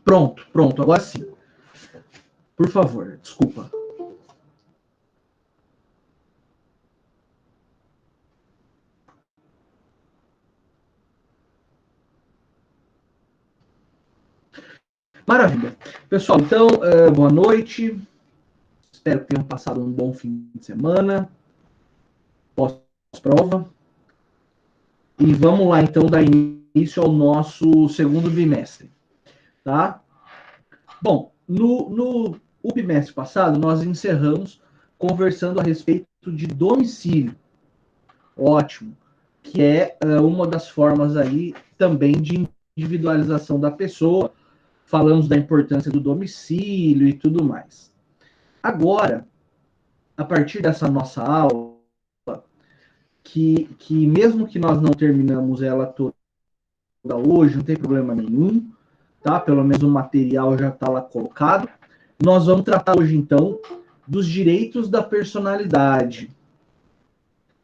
Pronto, agora sim. Por favor, desculpa. Maravilha. Pessoal, então, boa noite. Espero que tenham passado um bom fim de semana. Pós-prova. E vamos lá, então, dar início ao nosso segundo bimestre. Tá? Bom, no bimestre passado, nós encerramos conversando a respeito de domicílio. Ótimo. Que é uma das formas aí também de individualização da pessoa. Falamos da importância do domicílio e tudo mais. Agora, a partir dessa nossa aula, que mesmo que nós não terminamos ela toda hoje, não tem problema nenhum, tá? Pelo menos o material já está lá colocado. Nós vamos tratar hoje, então, dos direitos da personalidade,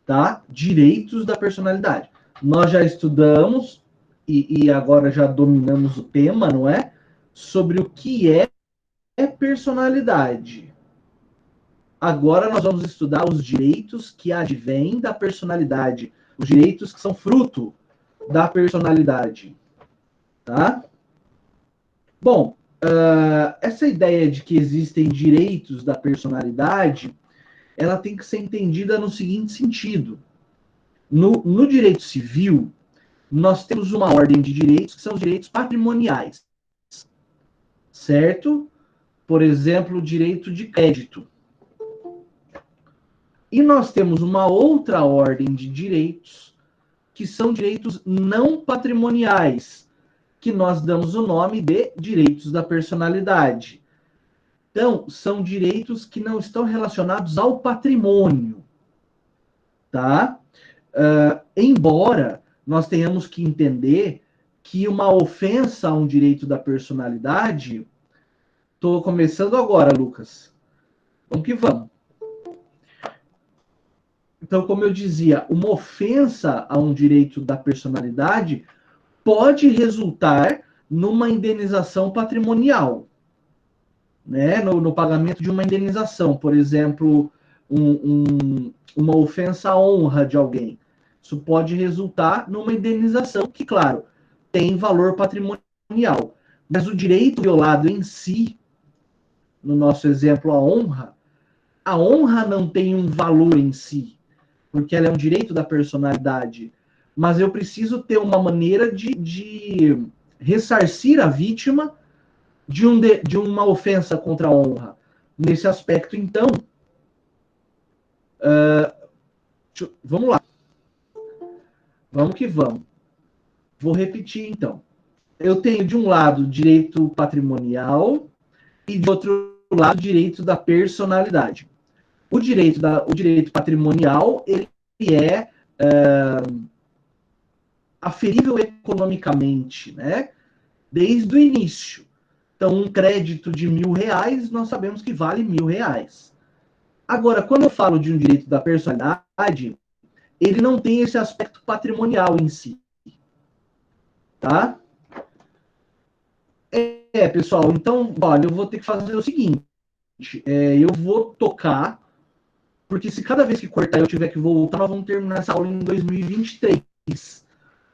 tá? Direitos da personalidade. Nós já estudamos e agora já dominamos o tema, não é? Sobre o que é personalidade. Agora nós vamos estudar os direitos que advêm da personalidade, os direitos que são fruto da personalidade, tá? Bom, essa ideia de que existem direitos da personalidade, ela tem que ser entendida no seguinte sentido. No direito civil, nós temos uma ordem de direitos que são os direitos patrimoniais, certo? Por exemplo, o direito de crédito. E nós temos uma outra ordem de direitos, que são direitos não patrimoniais, que nós damos o nome de direitos da personalidade. Então, são direitos que não estão relacionados ao patrimônio, tá? Embora nós tenhamos que entender que uma ofensa a um direito da personalidade... Estou começando agora, Lucas. Vamos que vamos. Então, como eu dizia, uma ofensa a um direito da personalidade pode resultar numa indenização patrimonial, né? No pagamento de uma indenização, por exemplo, uma ofensa à honra de alguém. Isso pode resultar numa indenização que, claro, tem valor patrimonial. Mas o direito violado em si, no nosso exemplo, a honra não tem um valor em si, porque ela é um direito da personalidade. Mas eu preciso ter uma maneira de ressarcir a vítima de uma ofensa contra a honra. Nesse aspecto, então, vamos lá. Vamos que vamos. Vou repetir, então. Eu tenho, de um lado, direito patrimonial e, de outro lado, direito da personalidade. O direito patrimonial, ele é aferível economicamente, né? Desde o início. Então, um crédito de R$1.000, nós sabemos que vale R$1.000. Agora, quando eu falo de um direito da personalidade, ele não tem esse aspecto patrimonial em si. Tá? Pessoal, então, olha, eu vou ter que fazer o seguinte. Eu vou tocar, porque se cada vez que cortar eu tiver que voltar, nós vamos terminar essa aula em 2023.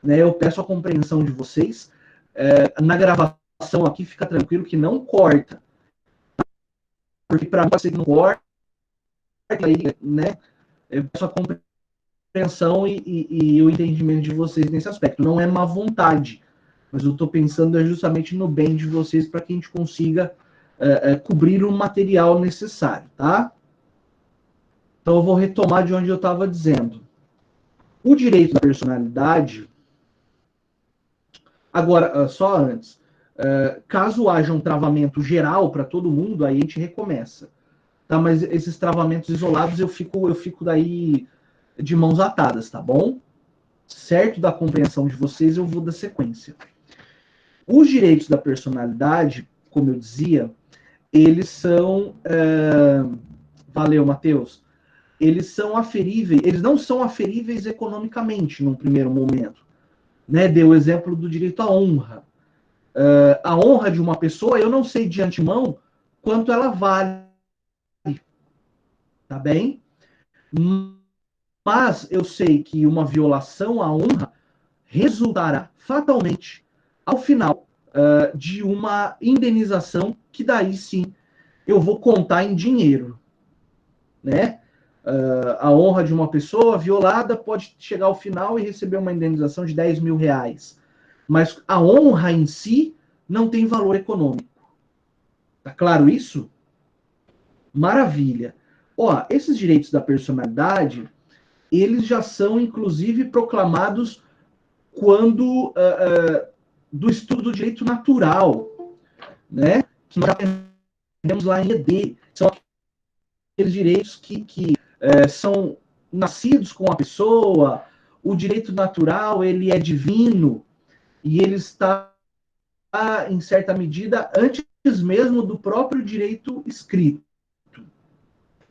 Né? Eu peço a compreensão de vocês. Na gravação aqui, fica tranquilo que não corta. Porque para mim pode ser que não corta, aí, né? Eu peço a compreensão e o entendimento de vocês nesse aspecto. Não é má vontade, mas eu estou pensando justamente no bem de vocês para que a gente consiga cobrir o material necessário, tá? Então eu vou retomar de onde eu estava dizendo. O direito da personalidade... Agora, só antes, caso haja um travamento geral para todo mundo, aí a gente recomeça. Tá? Mas esses travamentos isolados eu fico daí de mãos atadas, tá bom? Certo da compreensão de vocês, eu vou dar sequência. Os direitos da personalidade, como eu dizia, eles são... Valeu, Matheus. Eles não são aferíveis economicamente, num primeiro momento. né? Deu o exemplo do direito à honra. A honra de uma pessoa, eu não sei de antemão quanto ela vale, tá bem? Mas eu sei que uma violação à honra resultará fatalmente, ao final, de uma indenização que daí sim eu vou contar em dinheiro, né? A honra de uma pessoa violada pode chegar ao final e receber uma indenização de 10 mil reais. Mas a honra em si não tem valor econômico. Tá claro isso? Maravilha. Ó, esses direitos da personalidade, eles já são, inclusive, proclamados quando do estudo do direito natural, né? Que nós aprendemos lá em ED. São aqueles direitos que são nascidos com a pessoa. O direito natural, ele é divino e ele está, em certa medida, antes mesmo do próprio direito escrito.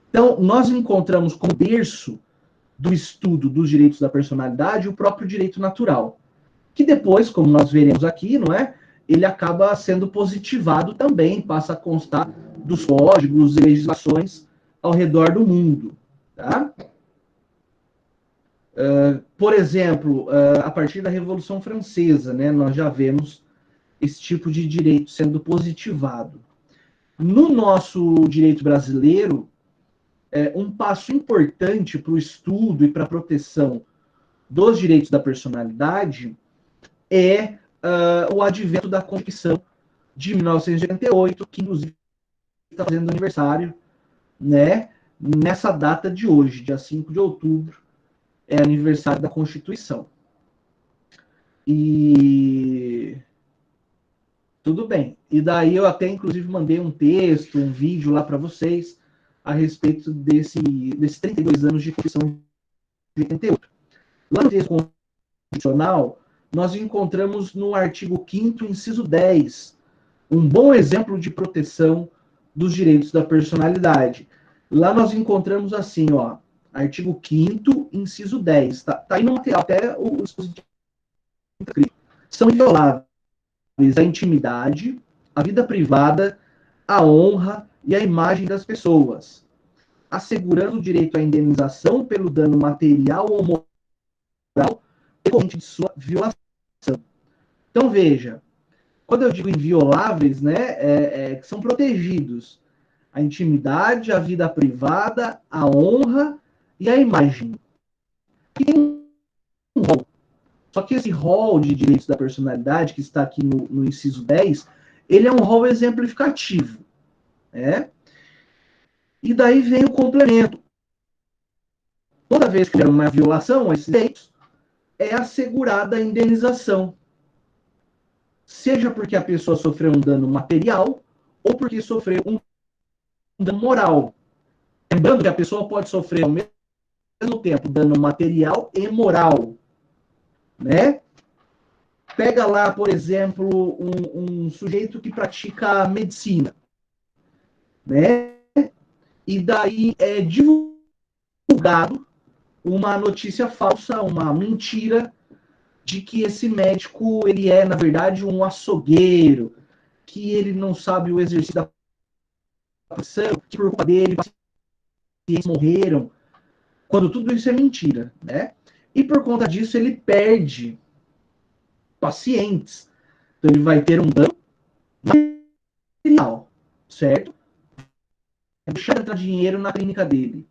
Então, nós encontramos como berço do estudo dos direitos da personalidade o próprio direito natural, que depois, como nós veremos aqui, não é? Ele acaba sendo positivado também, passa a constar dos códigos e legislações ao redor do mundo. Tá? Por exemplo, a partir da Revolução Francesa, né, nós já vemos esse tipo de direito sendo positivado. No nosso direito brasileiro, um passo importante para o estudo e para a proteção dos direitos da personalidade é o advento da Constituição de 1988, que inclusive está fazendo aniversário, né, nessa data de hoje, dia 5 de outubro, é aniversário da Constituição. E tudo bem. E daí eu até, inclusive, mandei um texto, um vídeo lá para vocês a respeito desses 32 anos de Constituição de 88. Lá no texto constitucional, nós encontramos no artigo 5º, inciso 10, um bom exemplo de proteção dos direitos da personalidade. Lá nós encontramos assim, ó, artigo 5º, inciso 10. Tá aí no material, até o dispositivo escrito. São invioláveis a intimidade, a vida privada, a honra e a imagem das pessoas, assegurando o direito à indenização pelo dano material ou moral decorrente de sua violação. Então, veja, quando eu digo invioláveis, né, que são protegidos a intimidade, a vida privada, a honra e a imagem. E tem um rol. Só que esse rol de direitos da personalidade, que está aqui no inciso 10, ele é um rol exemplificativo. Né? E daí vem o complemento. Toda vez que houver uma violação a esses direitos, é assegurada a indenização. Seja porque a pessoa sofreu um dano material ou porque sofreu um dano moral. Lembrando que a pessoa pode sofrer ao mesmo tempo dano material e moral. Né? Pega lá, por exemplo, um sujeito que pratica medicina. Né? E daí é divulgado uma notícia falsa, uma mentira, de que esse médico ele é, na verdade, um açougueiro, que ele não sabe o exercício da profissão, que por culpa dele pacientes morreram, quando tudo isso é mentira, né? E por conta disso ele perde pacientes. Então ele vai ter um dano material, certo? Deixar entrar dinheiro na clínica dele.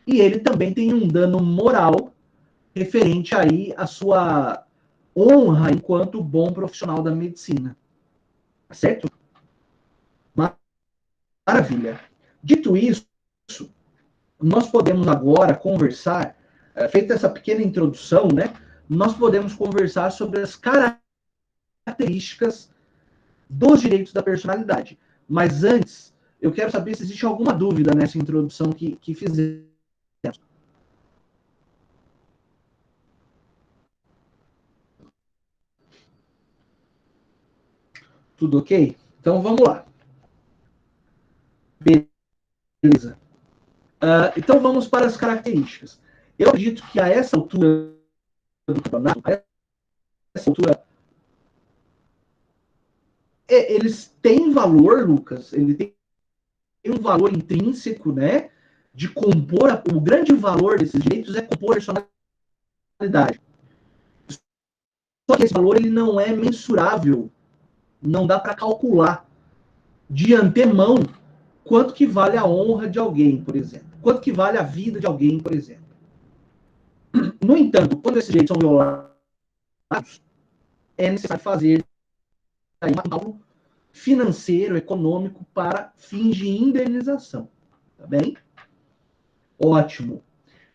E ele também tem um dano moral referente aí à sua honra enquanto bom profissional da medicina. Certo? Maravilha. Dito isso, nós podemos agora conversar, feita essa pequena introdução, né? Nós podemos conversar sobre as características dos direitos da personalidade. Mas antes, eu quero saber se existe alguma dúvida nessa introdução que fizemos. Tudo ok? Então vamos lá. Beleza. Então vamos para as características. Eu acredito que a essa altura do campeonato, a altura, eles têm valor, Lucas, ele tem um valor intrínseco, né? De compor, o grande valor desses direitos é compor a personalidade. Só que esse valor ele não é mensurável, não dá para calcular de antemão quanto que vale a honra de alguém, por exemplo, quanto que vale a vida de alguém, por exemplo. No entanto, quando esses direitos são violados, é necessário fazer um cálculo financeiro, econômico, para fins de indenização. Tá bem? Ótimo.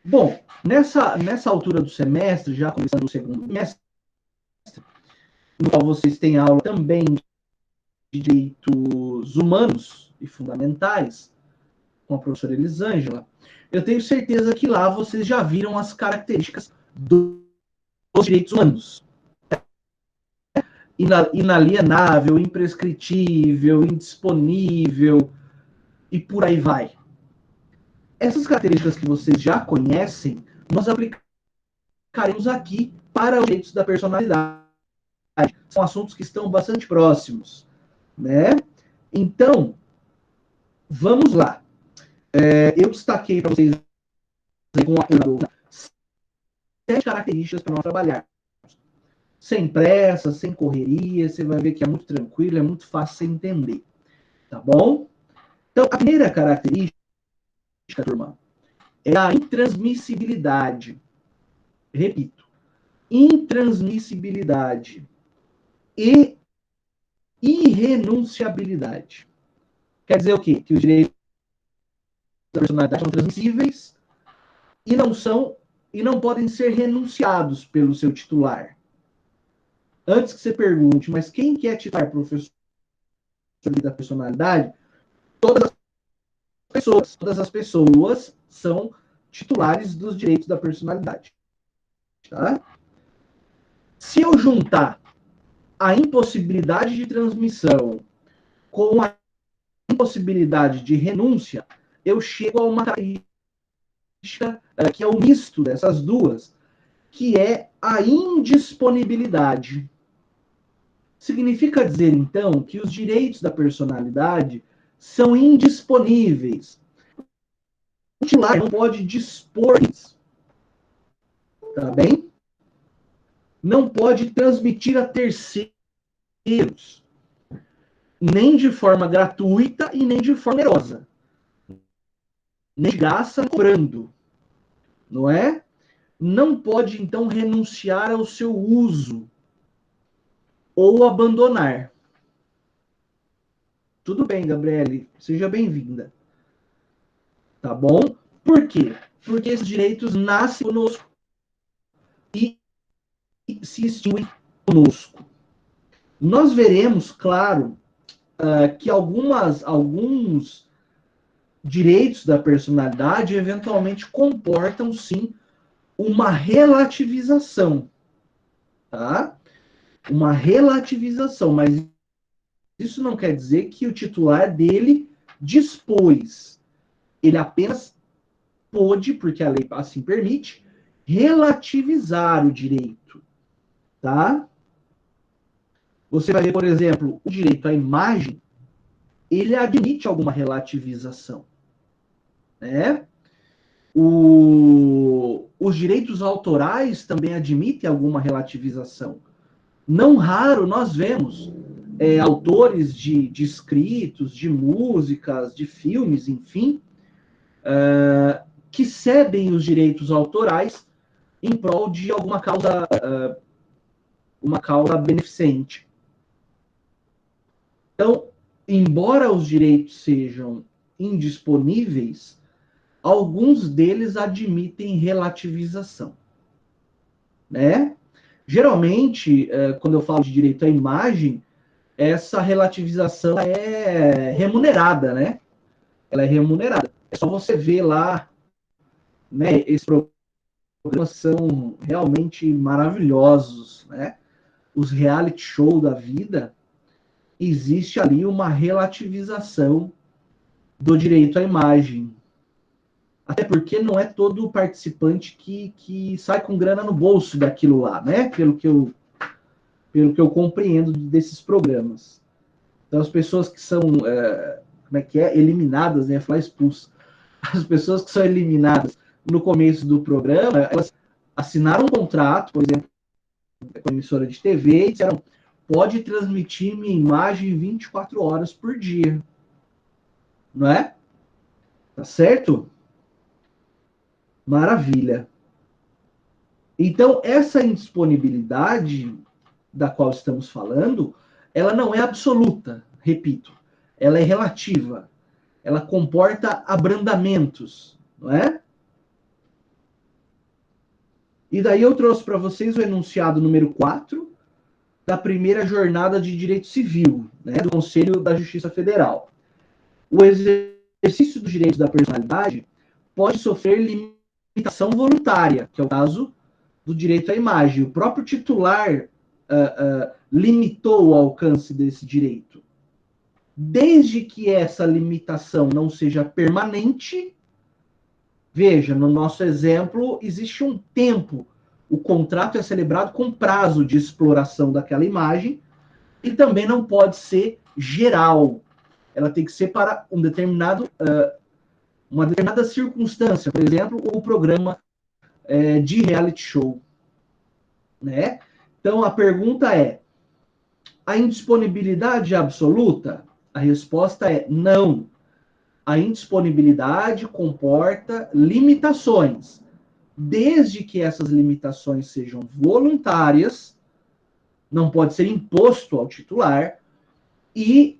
Bom, nessa altura do semestre, já começando o segundo semestre, no qual vocês têm aula também de direitos humanos e fundamentais, com a professora Elisângela, eu tenho certeza que lá vocês já viram as características dos direitos humanos. Inalienável, imprescritível, indisponível e por aí vai. Essas características que vocês já conhecem, nós aplicaremos aqui para os direitos da personalidade. São assuntos que estão bastante próximos, né? Então, vamos lá. Eu destaquei para vocês com a 7 características para nós trabalhar. Sem pressa, sem correria, você vai ver que é muito tranquilo, é muito fácil de entender. Tá bom? Então, a primeira característica, turma, é a intransmissibilidade. Repito, intransmissibilidade e irrenunciabilidade. Quer dizer o quê? Que os direitos da personalidade são transmissíveis e não podem ser renunciados pelo seu titular. Antes que você pergunte, mas quem que é titular, professor da personalidade? Todas as pessoas são titulares dos direitos da personalidade. Tá? Se eu juntar a impossibilidade de transmissão com a impossibilidade de renúncia, eu chego a uma característica que é o misto dessas duas, que é a indisponibilidade. Significa dizer, então, que os direitos da personalidade são indisponíveis. O titular não pode dispor isso. Tá bem? Não pode transmitir a terceiros, nem de forma gratuita e nem de forma onerosa. Nem de graça, cobrando. Não é? Não pode, então, renunciar ao seu uso ou abandonar. Tudo bem, Gabriele, seja bem-vinda. Tá bom? Por quê? Porque esses direitos nascem conosco e se extinguem conosco. Nós veremos, claro, que alguns direitos da personalidade eventualmente comportam, sim, uma relativização. Tá? Uma relativização, mas isso não quer dizer que o titular dele dispôs. Ele apenas pôde, porque a lei assim permite, relativizar o direito. Tá? Você vai ver, por exemplo, o direito à imagem, ele admite alguma relativização. Né? Os direitos autorais também admitem alguma relativização. Não raro nós vemos autores de escritos, de músicas, de filmes, enfim, que cedem os direitos autorais em prol de alguma causa, uma causa beneficente. Então, embora os direitos sejam indisponíveis, alguns deles admitem relativização. Né? Geralmente, quando eu falo de direito à imagem, essa relativização é remunerada, né? Ela é remunerada. É só você ver lá, né? Esses programas são realmente maravilhosos, né? Os reality show da vida, existe ali uma relativização do direito à imagem. Até porque não é todo participante que sai com grana no bolso daquilo lá, né? Pelo que eu pelo que eu compreendo desses programas. Então, as pessoas que são, como é que é? Eliminadas, né? Falar expulso. As pessoas que são eliminadas no começo do programa, elas assinaram um contrato, por exemplo, com a emissora de TV, e disseram, pode transmitir minha imagem 24 horas por dia. Não é? Tá certo? Maravilha. Então, essa indisponibilidade da qual estamos falando, ela não é absoluta, repito. Ela é relativa. Ela comporta abrandamentos, não é? E daí eu trouxe para vocês o enunciado número 4 da primeira jornada de direito civil, né, do Conselho da Justiça Federal. O exercício dos direitos da personalidade pode sofrer limitação voluntária, que é o caso do direito à imagem. O próprio titular limitou o alcance desse direito. Desde que essa limitação não seja permanente, veja, no nosso exemplo, existe um tempo. O contrato é celebrado com prazo de exploração daquela imagem e também não pode ser geral. Ela tem que ser para um determinado, uma determinada circunstância. Por exemplo, o programa de reality show. Né? Então, a pergunta é, a indisponibilidade absoluta? A resposta é não. A indisponibilidade comporta limitações, desde que essas limitações sejam voluntárias, não pode ser imposto ao titular, e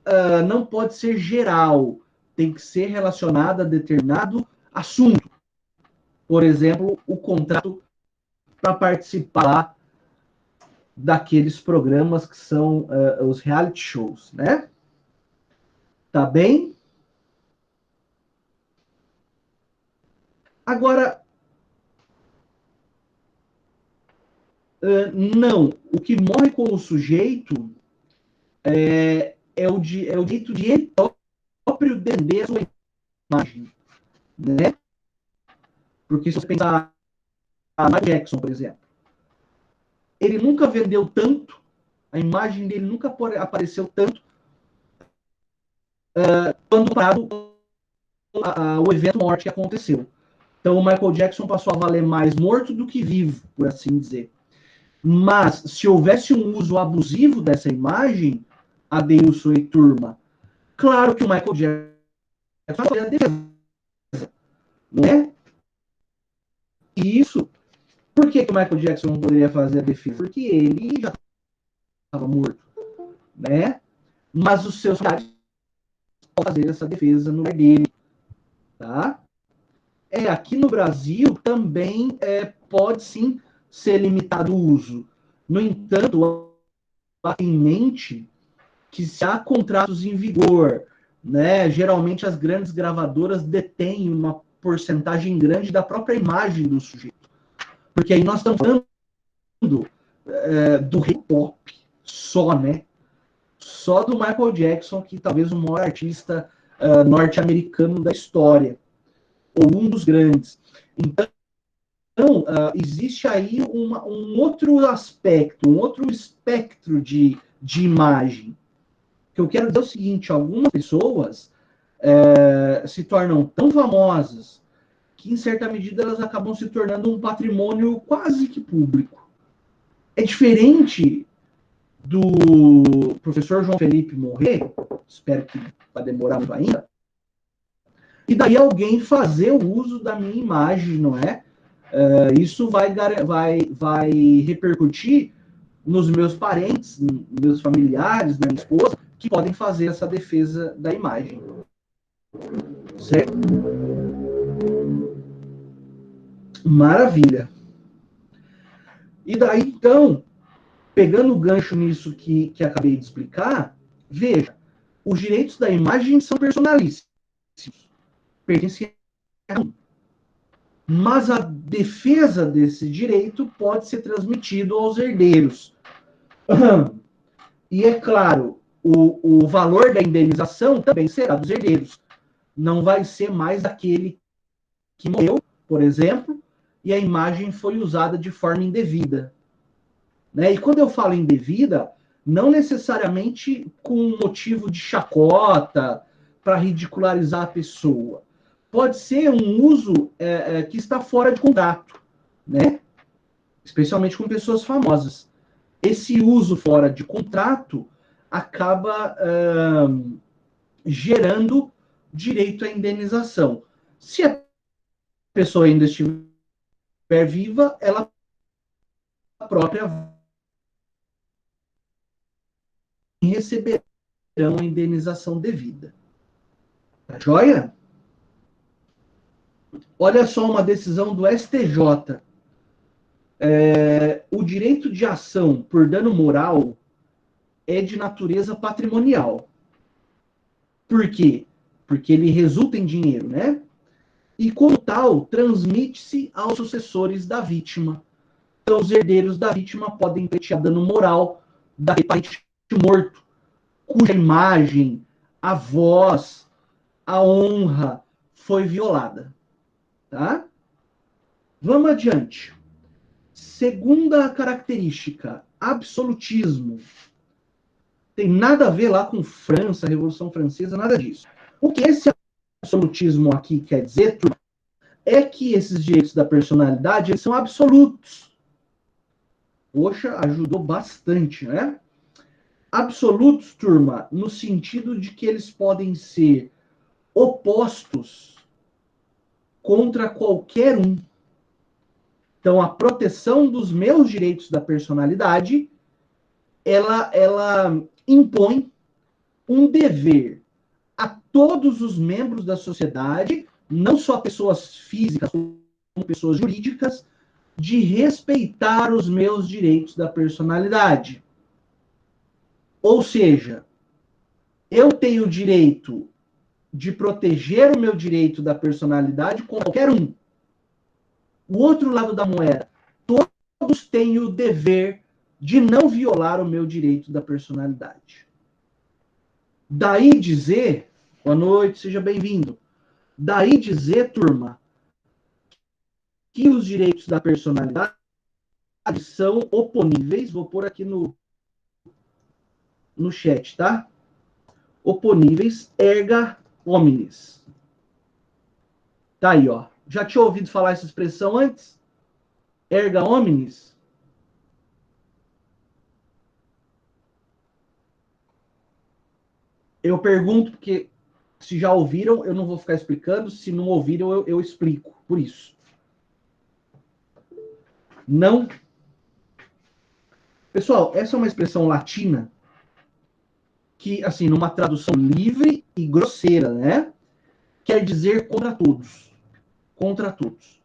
não pode ser geral, tem que ser relacionada a determinado assunto. Por exemplo, o contrato para participar daqueles programas que são os reality shows, né? Tá bem? Agora, não. O que morre com o sujeito é o direito de ele próprio vender a sua imagem, né? Porque se você pensar a Michael Jackson, por exemplo, ele nunca vendeu tanto, a imagem dele nunca apareceu tanto quando comparado com o evento morte que aconteceu. Então, o Michael Jackson passou a valer mais morto do que vivo, por assim dizer. Mas, se houvesse um uso abusivo dessa imagem, Adeilson e turma, claro que o Michael Jackson faria a defesa, né? E isso, por que o Michael Jackson não poderia fazer a defesa? Porque ele já estava morto, né? Mas os seus familiares podem fazer essa defesa no lugar dele, tá? Aqui no Brasil também pode sim ser limitado o uso. No entanto, em mente que se há contratos em vigor, né, geralmente as grandes gravadoras detêm uma porcentagem grande da própria imagem do sujeito. Porque aí nós estamos falando do hip hop só, né? Só do Michael Jackson, que talvez o maior artista norte-americano da história, ou um dos grandes. Então, existe aí um outro aspecto, um outro espectro de imagem. O que eu quero dizer é o seguinte, algumas pessoas se tornam tão famosas que, em certa medida, elas acabam se tornando um patrimônio quase que público. É diferente do professor João Felipe morrer, espero que vai demorar muito ainda, e daí alguém fazer o uso da minha imagem, não é? Isso vai repercutir nos meus parentes, meus familiares, minha esposa, que podem fazer essa defesa da imagem. Certo? Maravilha. E daí, então, pegando o gancho nisso que acabei de explicar, veja, os direitos da imagem são personalíssimos. Pertencem a um. Mas a defesa desse direito pode ser transmitido aos herdeiros. E é claro, o valor da indenização também será dos herdeiros. Não vai ser mais daquele que morreu, por exemplo, e a imagem foi usada de forma indevida. né? E quando eu falo indevida, não necessariamente com motivo de chacota, para ridicularizar a pessoa. Pode ser um uso que está fora de contrato, né? Especialmente com pessoas famosas. Esse uso fora de contrato acaba gerando direito à indenização. Se a pessoa ainda estiver viva, ela própria receberão a indenização devida. Tá joia? Olha só uma decisão do STJ. O direito de ação por dano moral é de natureza patrimonial. Por quê? Porque ele resulta em dinheiro, né? E, como tal, transmite-se aos sucessores da vítima. Então, os herdeiros da vítima podem pleitear dano moral daquele parente morto, cuja imagem, a voz, a honra foi violada. Tá? Vamos adiante. Segunda característica, absolutismo. Tem nada a ver lá com França, Revolução Francesa, nada disso. O que esse absolutismo aqui quer dizer é que esses direitos da personalidade eles são absolutos. Poxa, ajudou bastante, né? Absolutos, turma, no sentido de que eles podem ser opostos contra qualquer um. Então, a proteção dos meus direitos da personalidade, ela impõe um dever a todos os membros da sociedade, não só pessoas físicas, como pessoas jurídicas, de respeitar os meus direitos da personalidade. Ou seja, eu tenho o direito de proteger o meu direito da personalidade com qualquer um. O outro lado da moeda, todos têm o dever de não violar o meu direito da personalidade. Daí dizer, boa noite, seja bem-vindo. Daí dizer, turma, que os direitos da personalidade são oponíveis, vou pôr aqui no chat, tá? Oponíveis erga omnes. Tá aí, ó. Já tinha ouvido falar essa expressão antes? Erga omnes? Eu pergunto porque se já ouviram, eu não vou ficar explicando. Se não ouviram, eu explico. Por isso. Não. Pessoal, essa é uma expressão latina que, assim, numa tradução livre e grosseira, né? Quer dizer contra todos. Contra todos.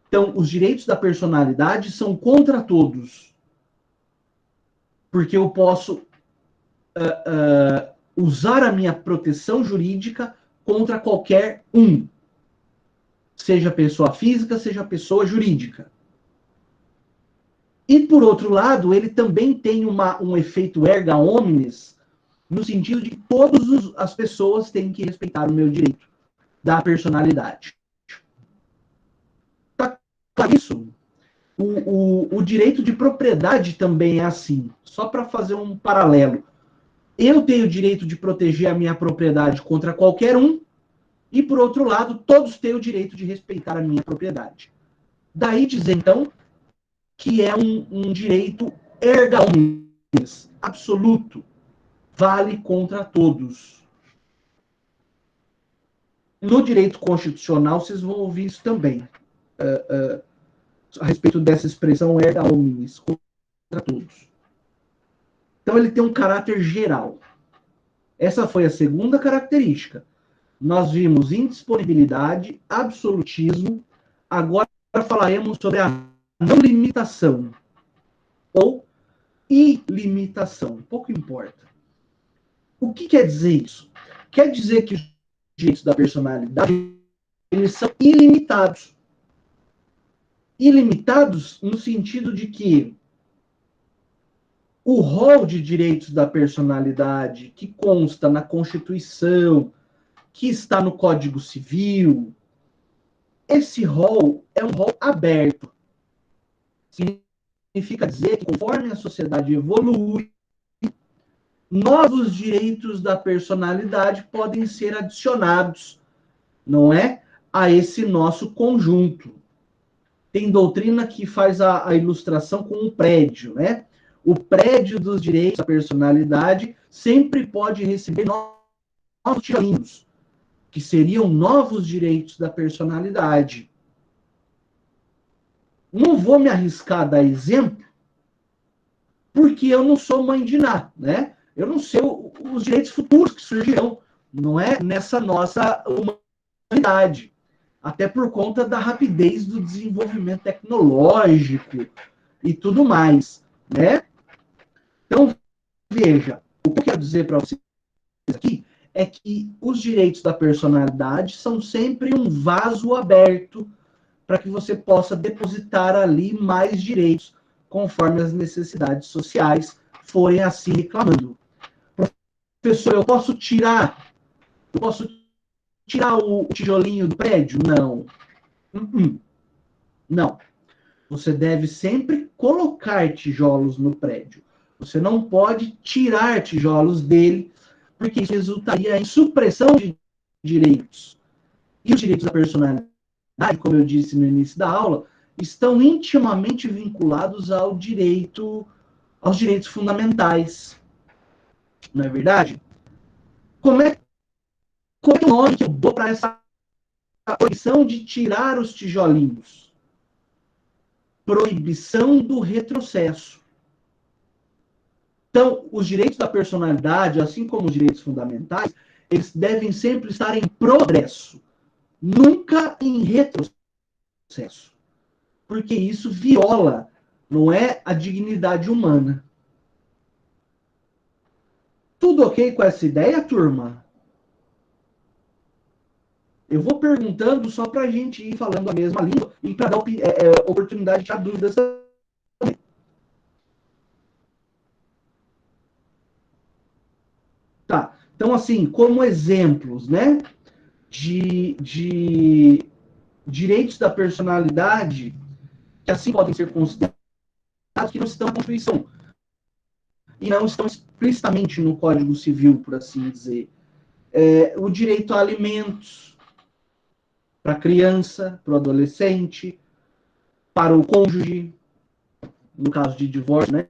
Então, os direitos da personalidade são contra todos. Porque eu posso usar a minha proteção jurídica contra qualquer um. Seja pessoa física, seja pessoa jurídica. E, por outro lado, ele também tem um efeito erga omnes, no sentido de que todas as pessoas têm que respeitar o meu direito da personalidade. Tá claro isso? O direito de propriedade também é assim. Só para fazer um paralelo. Eu tenho o direito de proteger a minha propriedade contra qualquer um, e, por outro lado, todos têm o direito de respeitar a minha propriedade. Daí dizer, então, que é um direito erga omnes, absoluto, vale contra todos. No direito constitucional, vocês vão ouvir isso também, a respeito dessa expressão erga omnes, contra todos. Então, ele tem um caráter geral. Essa foi a segunda característica. Nós vimos indisponibilidade, absolutismo. Agora falaremos sobre a não limitação ou ilimitação. Pouco importa. O que quer dizer isso? Quer dizer que os direitos da personalidade eles são ilimitados. Ilimitados no sentido de que o rol de direitos da personalidade que consta na Constituição, que está no Código Civil, esse rol é um rol aberto. significa dizer que, conforme a sociedade evolui, novos direitos da personalidade podem ser adicionados, não é? A esse nosso conjunto. Tem doutrina que faz a ilustração com um prédio, né? O prédio dos direitos da personalidade sempre pode receber novos tijolinhos, que seriam novos direitos da personalidade. Não vou me arriscar a dar exemplo, porque eu não sou mãe de nada, né? Eu não sei os direitos futuros que surgirão, não é? Nessa nossa humanidade. Até por conta da rapidez do desenvolvimento tecnológico e tudo mais, né? Então, veja, o que eu quero dizer para vocês aqui é que os direitos da personalidade são sempre um vaso aberto para que você possa depositar ali mais direitos conforme as necessidades sociais forem assim reclamando. Professor, eu posso tirar o tijolinho do prédio? Não. Não. Você deve sempre colocar tijolos no prédio. Você não pode tirar tijolos dele, porque isso resultaria em supressão de direitos. E os direitos da personalidade, como eu disse no início da aula, estão intimamente vinculados aos direitos fundamentais. Não é verdade? Como é o nome que eu dou para essa proibição de tirar os tijolinhos? Proibição do retrocesso. Então, os direitos da personalidade, assim como os direitos fundamentais, eles devem sempre estar em progresso, nunca em retrocesso. Porque isso viola, não é, a dignidade humana. Tudo ok com essa ideia, turma? Eu vou perguntando só para a gente ir falando a mesma língua e para dar oportunidade de tirar dúvidas também. Tá. Então, assim, como exemplos, né, de direitos da personalidade que assim podem ser considerados que não estão na Constituição e não estão explicitamente no Código Civil, por assim dizer. O direito a alimentos para a criança, para o adolescente, para o cônjuge, no caso de divórcio, né?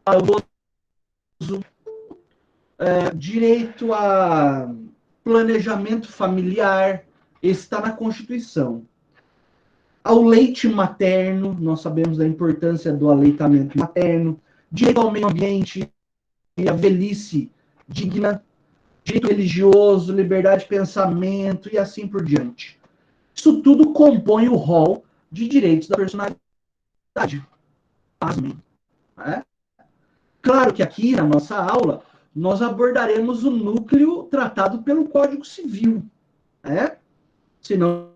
Para o idoso, direito a planejamento familiar, esse está na Constituição. Ao leite materno, nós sabemos da importância do aleitamento materno, direito ao meio ambiente e à velhice digna, direito religioso, liberdade de pensamento e assim por diante. Isso tudo compõe o rol de direitos da personalidade. Pasmem. Né? Claro que aqui na nossa aula nós abordaremos o núcleo tratado pelo Código Civil. Né? Senão,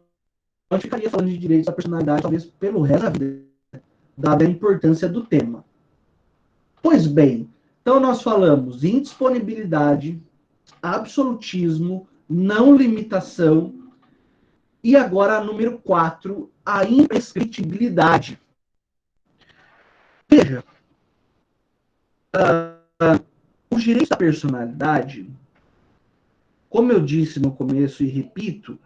eu ficaria falando de direitos da personalidade talvez pelo resto da vida, dada a importância do tema. Pois bem, então nós falamos indisponibilidade, absolutismo, não limitação, e agora, número 4, a imprescritibilidade. Veja, os direitos da personalidade, como eu disse no começo e repito,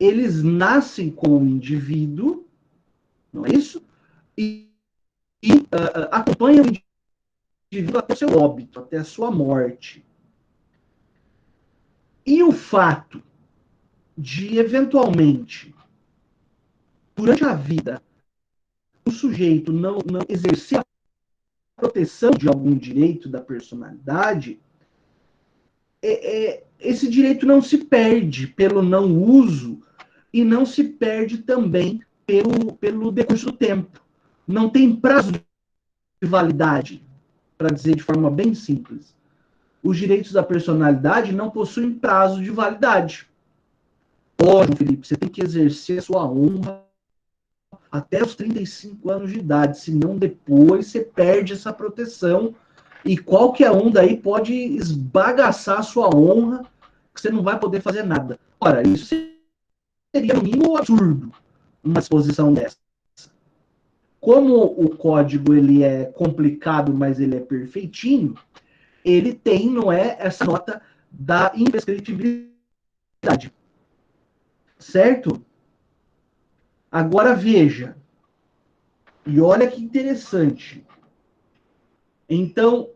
eles nascem com o indivíduo, não é isso? E acompanham o indivíduo até seu óbito, até a sua morte. E o fato de, eventualmente, durante a vida, o sujeito não exercer a proteção de algum direito da personalidade, esse direito não se perde pelo não uso e não se perde também pelo decurso do tempo. Não tem prazo de validade, para dizer de forma bem simples. Os direitos da personalidade não possuem prazo de validade. João Felipe, você tem que exercer a sua honra até os 35 anos de idade, senão depois você perde essa proteção e qualquer um daí pode esbagaçar a sua honra, que você não vai poder fazer nada. Ora, isso seria no mínimo absurdo, uma disposição dessa. como o código ele é complicado, mas ele é perfeitinho, ele tem, não é, essa nota da imprescritibilidade. Certo? Agora veja, e olha que interessante. Então,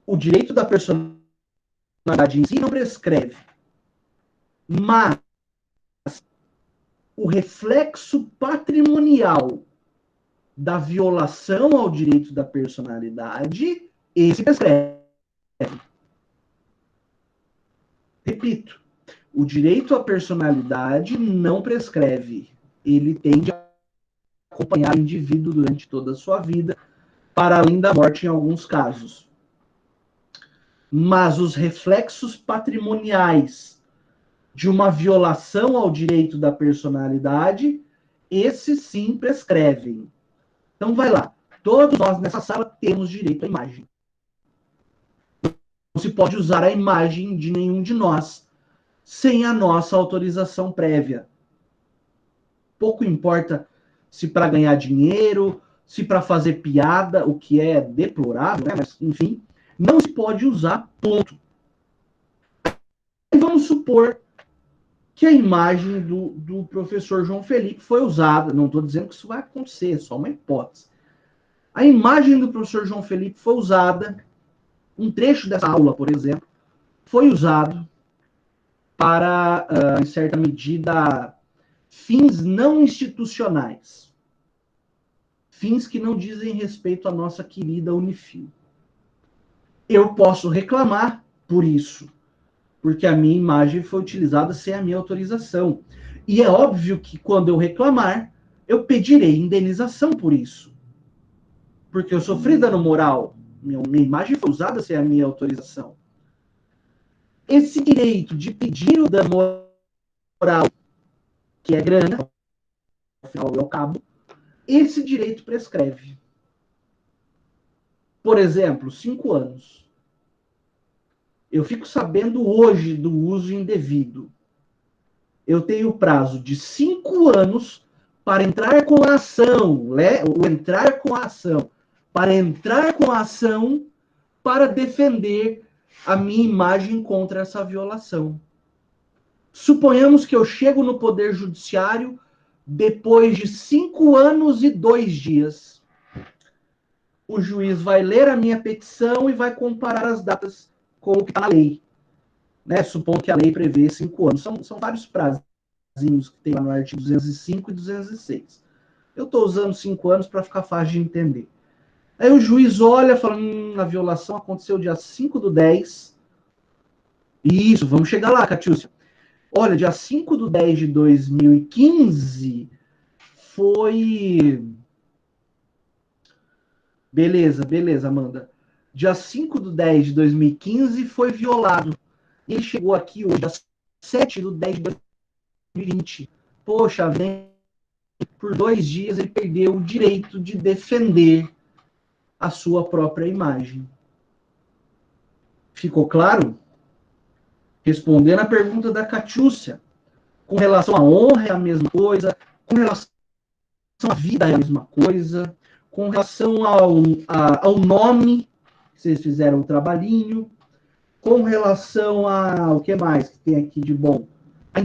o direito da personalidade em si não prescreve, mas o reflexo patrimonial da violação ao direito da personalidade, esse prescreve. Repito, o direito à personalidade não prescreve. Ele tem de acompanhar o indivíduo durante toda a sua vida, para além da morte em alguns casos. Mas os reflexos patrimoniais de uma violação ao direito da personalidade, esses sim prescrevem. Então vai lá. Todos nós nessa sala temos direito à imagem. Não se pode usar a imagem de nenhum de nós sem a nossa autorização prévia. Pouco importa se para ganhar dinheiro, se para fazer piada, o que é deplorável, né? Mas, enfim, não se pode usar, ponto. E vamos supor que a imagem do professor João Felipe foi usada. Não estou dizendo que isso vai acontecer, é só uma hipótese. A imagem do professor João Felipe foi usada, um trecho dessa aula, por exemplo, foi usado para, em certa medida, fins não institucionais. Fins que não dizem respeito à nossa querida Unifil. Eu posso reclamar por isso, porque a minha imagem foi utilizada sem a minha autorização. E é óbvio que quando eu reclamar, eu pedirei indenização por isso. Porque eu sofri dano moral. Minha imagem foi usada sem a minha autorização. Esse direito de pedir o dano moral, que é grana, ao final e ao cabo, esse direito prescreve. Por exemplo, 5 anos. Eu fico sabendo hoje do uso indevido. Eu tenho prazo de 5 anos para entrar com a ação, para entrar com a ação para defender a minha imagem contra essa violação. Suponhamos que eu chego no Poder Judiciário depois de 5 anos e 2 dias. O juiz vai ler a minha petição e vai comparar as datas com o que está na lei. Né? Supondo que a lei prevê 5 anos. São vários prazos que tem lá no artigo 205 e 206. Eu estou usando 5 anos para ficar fácil de entender. Aí o juiz olha e fala, a violação aconteceu dia 5/10. Isso, vamos chegar lá, Catiúcia. Olha, dia 5/10 de 2015 foi... Beleza, Amanda. Dia 5/10 de 2015 foi violado. Ele chegou aqui hoje, dia 7/10 de 2020. Poxa, vem por 2 dias ele perdeu o direito de defender a sua própria imagem. Ficou claro? Respondendo a pergunta da Catiúcia, com relação à honra é a mesma coisa, com relação à vida é a mesma coisa, com relação ao nome, vocês fizeram um trabalhinho, com relação a o que mais que tem aqui de bom? A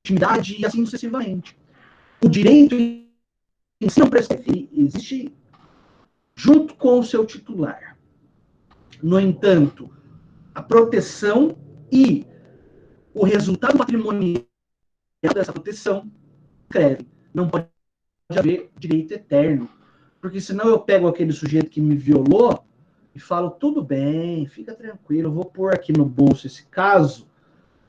intimidade e assim sucessivamente. O direito em si não prescreve, existe junto com o seu titular. No entanto, a proteção e o resultado patrimonial dessa proteção prescreve. Não pode haver direito eterno. Porque senão eu pego aquele sujeito que me violou e falo, tudo bem, fica tranquilo, eu vou pôr aqui no bolso esse caso,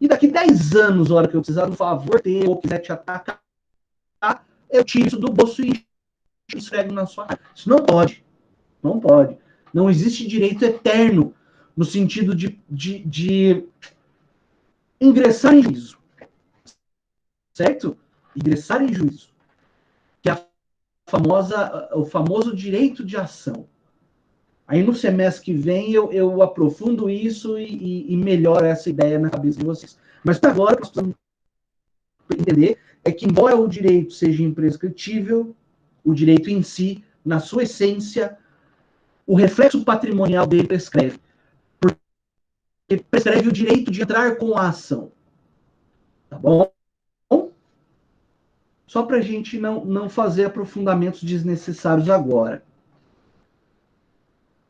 e daqui 10 anos, na hora que eu precisar do favor teu, ou quiser te atacar, eu tiro isso do bolso e esfrego na sua cara. Isso não pode. Não pode. Não existe direito eterno no sentido de ingressar em juízo. Certo? Ingressar em juízo. Que é o famoso direito de ação. Aí no semestre que vem eu aprofundo isso e melhoro essa ideia na cabeça de vocês. Mas para agora, nós precisamos entender é que, embora o direito seja imprescritível, o direito em si na sua essência, o reflexo patrimonial dele prescreve. Porque prescreve o direito de entrar com a ação. Tá bom? Só para a gente não fazer aprofundamentos desnecessários agora.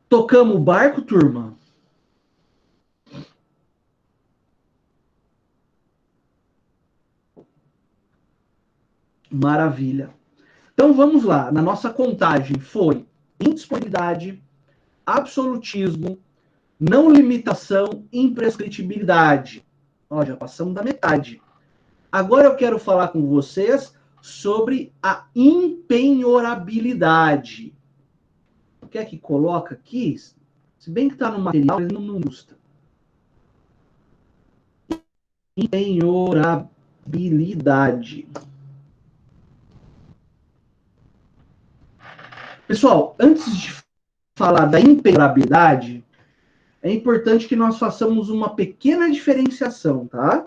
Tocamos o barco, turma? Maravilha. Então vamos lá. Na nossa contagem foi indisponibilidade, absolutismo, não limitação, imprescritibilidade. Ó, já passamos da metade. Agora eu quero falar com vocês sobre a impenhorabilidade. O que é que coloca aqui? Se bem que está no material, ele não custa. Impenhorabilidade. Pessoal, antes de falar da impenhorabilidade, é importante que nós façamos uma pequena diferenciação, tá?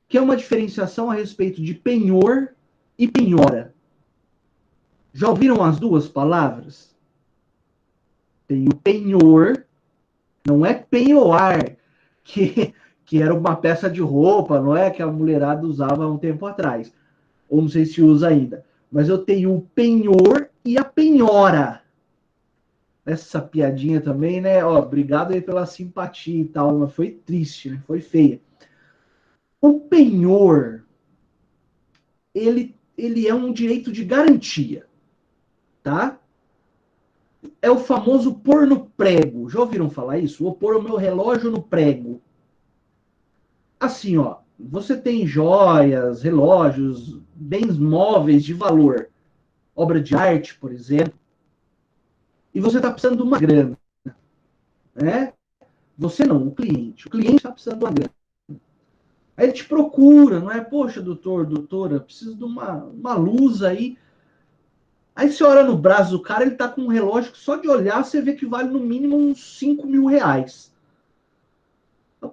Que é uma diferenciação a respeito de penhor e penhora. Já ouviram as duas palavras? Tem o penhor, não é penhoar, que era uma peça de roupa, não é? Que a mulherada usava há um tempo atrás. Ou não sei se usa ainda. Mas eu tenho o penhor e a penhora. Essa piadinha também, né? Ó, obrigado aí pela simpatia e tal, mas foi triste, né? Foi feia. O penhor, ele é um direito de garantia, tá? É o famoso pôr no prego. Já ouviram falar isso? Vou pôr o meu relógio no prego. Assim, ó, você tem joias, relógios, bens móveis de valor, obra de arte, por exemplo, e você está precisando de uma grana, né? Você não, o cliente. O cliente está precisando de uma grana. Aí ele te procura, não é? Poxa, doutora, preciso de uma luz aí. Aí você olha no braço do cara, ele tá com um relógio que só de olhar você vê que vale no mínimo uns 5 mil reais.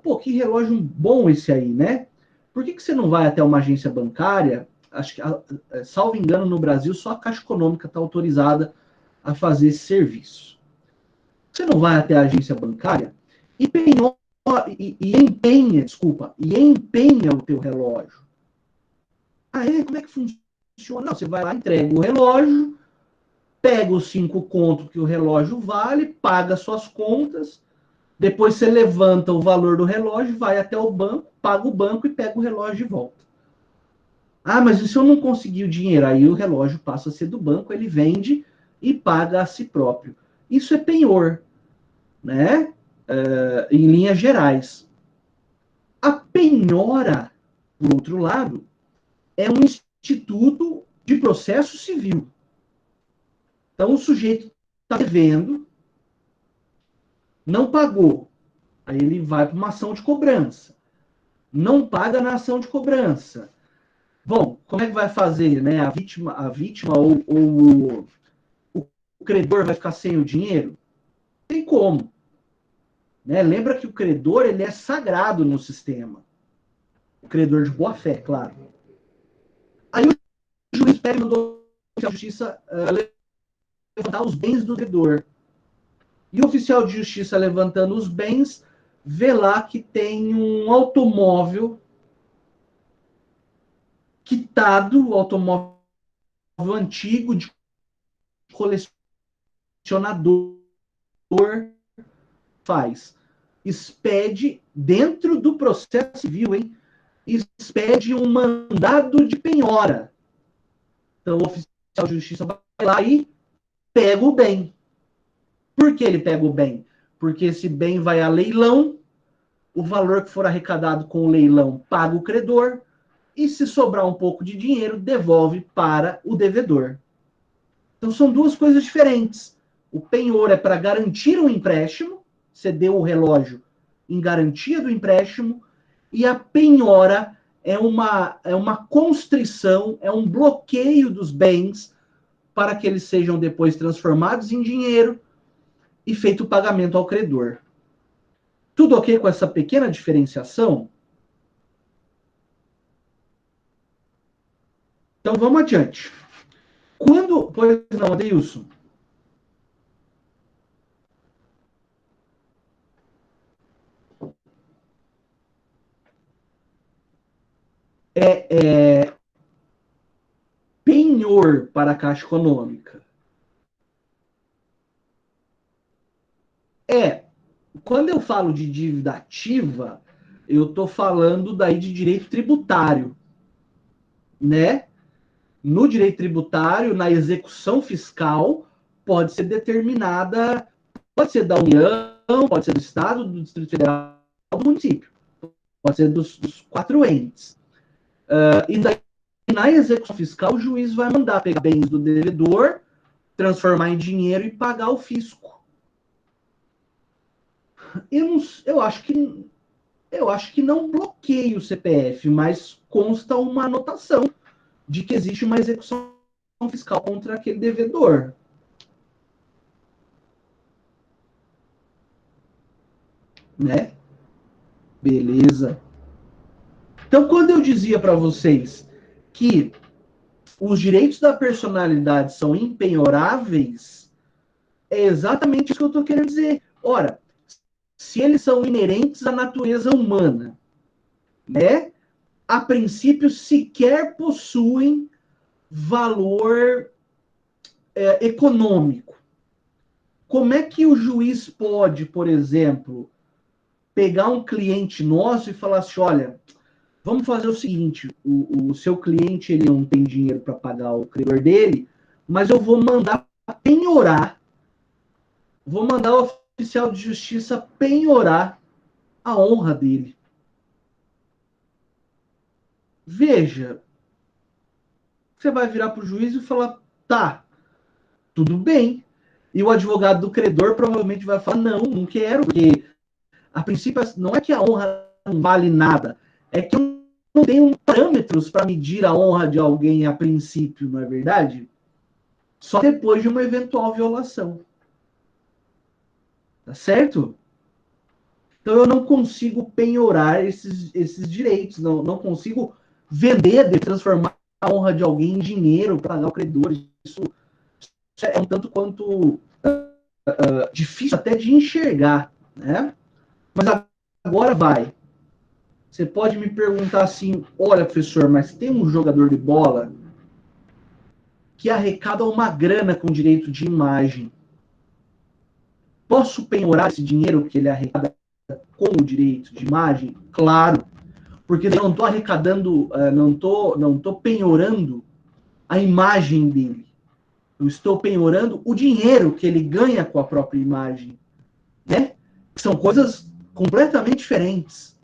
Pô, que relógio bom esse aí, né? Por que você não vai até uma agência bancária? Acho que, salvo engano, no Brasil, só a Caixa Econômica está autorizada a fazer esse serviço. Você não vai até a agência bancária e empenha o teu relógio. Ah, é? Como é que funciona? Não, você vai lá, entrega o relógio, pega os 5 contos que o relógio vale, paga suas contas, depois você levanta o valor do relógio, vai até o banco, paga o banco e pega o relógio de volta. Ah, mas e se eu não conseguir o dinheiro? Aí o relógio passa a ser do banco, ele vende e paga a si próprio. Isso é penhor, né? Em linhas gerais. A penhora, por outro lado, é um instituto de processo civil. Então o sujeito está devendo, não pagou, aí ele vai para uma ação de cobrança. Não paga na ação de cobrança. Bom, como é que vai fazer, né? A vítima ou o credor vai ficar sem o dinheiro? Tem como. Né? Lembra que o credor ele é sagrado no sistema. O credor de boa fé, claro. Aí o juiz pega e mandou a justiça levantar os bens do credor. E o oficial de justiça levantando os bens, vê lá que tem um automóvel quitado, automóvel antigo de colecionador, faz. Expede, dentro do processo civil, hein? Expede um mandado de penhora. Então, o oficial de justiça vai lá e pega o bem. Por que ele pega o bem? Porque esse bem vai a leilão, o valor que for arrecadado com o leilão paga o credor, e se sobrar um pouco de dinheiro, devolve para o devedor. Então, são duas coisas diferentes. O penhor é para garantir um empréstimo, você deu o relógio em garantia do empréstimo, e a penhora é uma constrição, é um bloqueio dos bens para que eles sejam depois transformados em dinheiro e feito o pagamento ao credor. Tudo ok com essa pequena diferenciação? Então vamos adiante. Quando. Pois não, Adeilson. É penhor para a Caixa Econômica. É, quando eu falo de dívida ativa, eu estou falando daí de direito tributário, né? No direito tributário, na execução fiscal, pode ser determinada, pode ser da União, pode ser do Estado, do Distrito Federal, do município, pode ser dos quatro entes. E daí, na execução fiscal, o juiz vai mandar pegar bens do devedor, transformar em dinheiro e pagar o fisco. Eu acho que não bloqueia o CPF, mas consta uma anotação de que existe uma execução fiscal contra aquele devedor. Né? Beleza. Então, quando eu dizia para vocês que os direitos da personalidade são impenhoráveis, é exatamente isso que eu estou querendo dizer. Ora, se eles são inerentes à natureza humana, né? A princípio sequer possuem valor econômico. Como é que o juiz pode, por exemplo, pegar um cliente nosso e falar assim, olha, vamos fazer o seguinte, o seu cliente ele não tem dinheiro para pagar o credor dele, mas eu vou mandar penhorar, vou mandar o oficial de justiça penhorar a honra dele. Veja, você vai virar para o juiz e falar, tá, tudo bem. E o advogado do credor provavelmente vai falar, não, não quero, porque a princípio não é que a honra não vale nada, é que eu não tenho parâmetros para medir a honra de alguém a princípio, não é verdade? Só depois de uma eventual violação. Tá certo? Então eu não consigo penhorar esses direitos, não consigo vender, transformar a honra de alguém em dinheiro para pagar o credor. Isso é um tanto quanto difícil até de enxergar, né? Mas agora vai. Você pode me perguntar assim, olha, professor, mas tem um jogador de bola que arrecada uma grana com direito de imagem. Posso penhorar esse dinheiro que ele arrecada com o direito de imagem? Claro, porque eu não estou arrecadando, não tô penhorando a imagem dele. Eu estou penhorando o dinheiro que ele ganha com a própria imagem, né? São coisas completamente diferentes.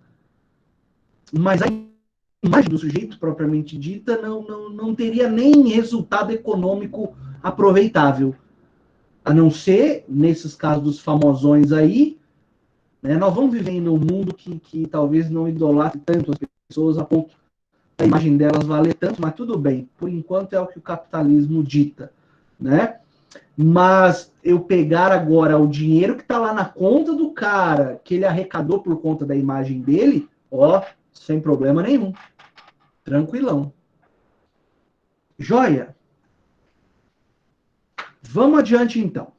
Mas a imagem do sujeito propriamente dita não teria nem resultado econômico aproveitável. A não ser, nesses casos dos famosões aí, né, nós vamos viver em um mundo que talvez não idolatre tanto as pessoas a ponto da imagem delas valer tanto, mas tudo bem. Por enquanto é o que o capitalismo dita, né? Mas eu pegar agora o dinheiro que está lá na conta do cara, que ele arrecadou por conta da imagem dele, ó, sem problema nenhum. Tranquilão. Joia? Vamos adiante então.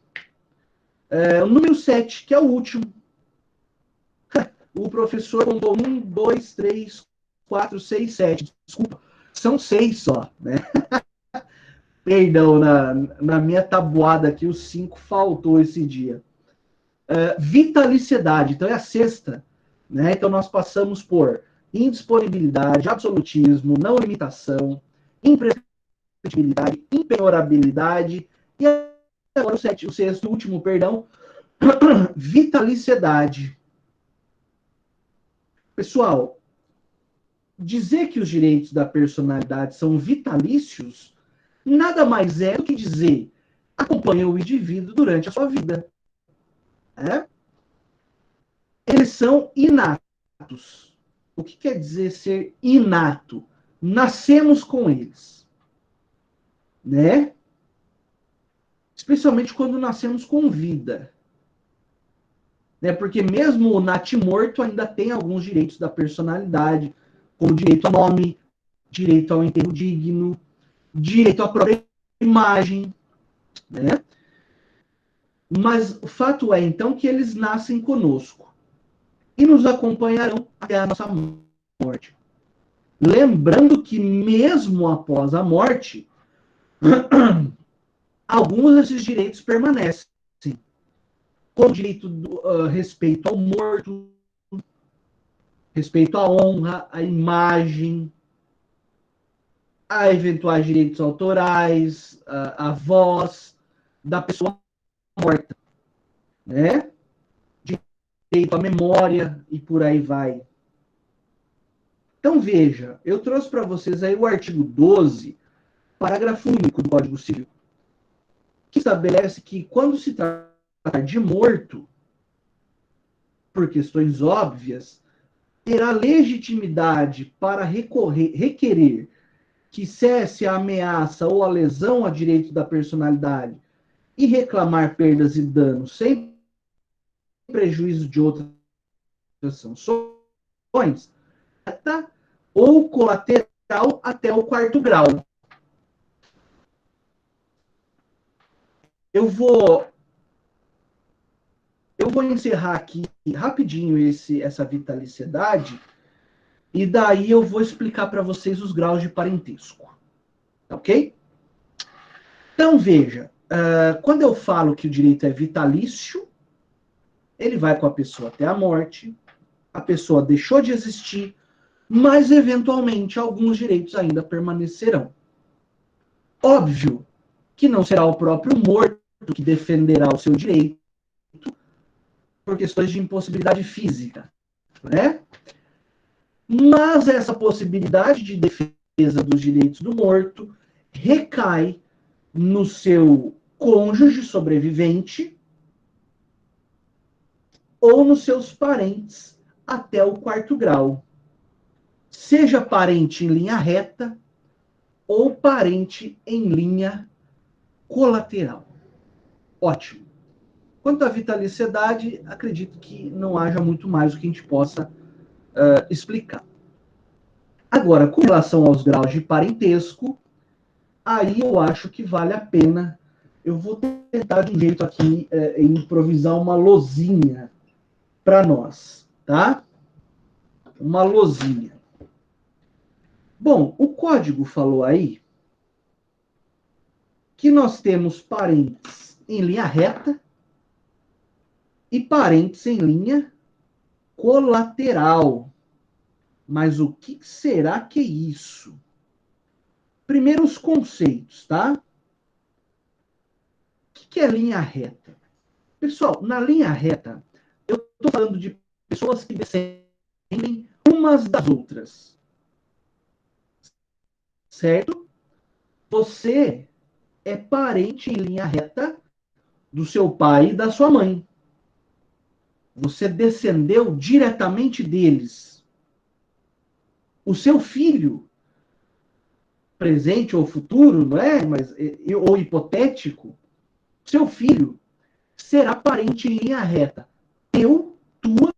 O número 7, que é o último. O professor contou 1, 2, 3, 4, 6, 7. Desculpa, são 6 só, né? Perdão, na minha tabuada aqui, o 5 faltou esse dia. Vitalicidade, então é a sexta. Né? Então nós passamos por indisponibilidade, absolutismo, não limitação, imprescritibilidade, impenhorabilidade e agora o sexto, último, perdão, vitalicidade. Pessoal, dizer que os direitos da personalidade são vitalícios nada mais é do que dizer acompanha o indivíduo durante a sua vida. Né? Eles são inatos. O que quer dizer ser inato? Nascemos com eles. Né? Especialmente quando nascemos com vida. Né? Porque mesmo o natimorto ainda tem alguns direitos da personalidade, como direito ao nome, direito ao enterro digno, direito à própria imagem, né? Mas o fato é, então, que eles nascem conosco e nos acompanharão até a nossa morte. Lembrando que mesmo após a morte, alguns desses direitos permanecem, como o direito do respeito ao morto, respeito à honra, à imagem, a eventuais direitos autorais, a voz da pessoa morta, né? Direito à memória e por aí vai. Então veja, eu trouxe para vocês aí o artigo 12, parágrafo único do Código Civil, que estabelece que quando se trata de morto, por questões óbvias, terá legitimidade para requerer que cesse a ameaça ou a lesão a direito da personalidade e reclamar perdas e danos sem prejuízo de outras sanções, ou colateral até o quarto grau. Eu vou encerrar aqui rapidinho essa vitaliciedade e daí eu vou explicar para vocês os graus de parentesco. Ok? Então, veja, quando eu falo que o direito é vitalício, ele vai com a pessoa até a morte, a pessoa deixou de existir, mas eventualmente alguns direitos ainda permanecerão. Óbvio que não será o próprio morto que defenderá o seu direito por questões de impossibilidade física, né? Mas essa possibilidade de defesa dos direitos do morto recai no seu cônjuge sobrevivente ou nos seus parentes até o quarto grau. Seja parente em linha reta ou parente em linha colateral. Ótimo. Quanto à vitaliciedade, acredito que não haja muito mais o que a gente possa explicar. Agora, com relação aos graus de parentesco, aí eu acho que vale a pena. Eu vou tentar de um jeito aqui improvisar uma lozinha para nós, tá? Uma lozinha. Bom, o código falou aí que nós temos parentes em linha reta e parentes em linha colateral. Mas o que será que é isso? Primeiro os conceitos, tá? O que é linha reta? Pessoal, na linha reta, eu estou falando de pessoas que descendem umas das outras. Certo? Você é parente em linha reta do seu pai e da sua mãe. Você descendeu diretamente deles. O seu filho, presente ou futuro, não é? Mas, ou hipotético, seu filho será parente em linha reta. Eu, tua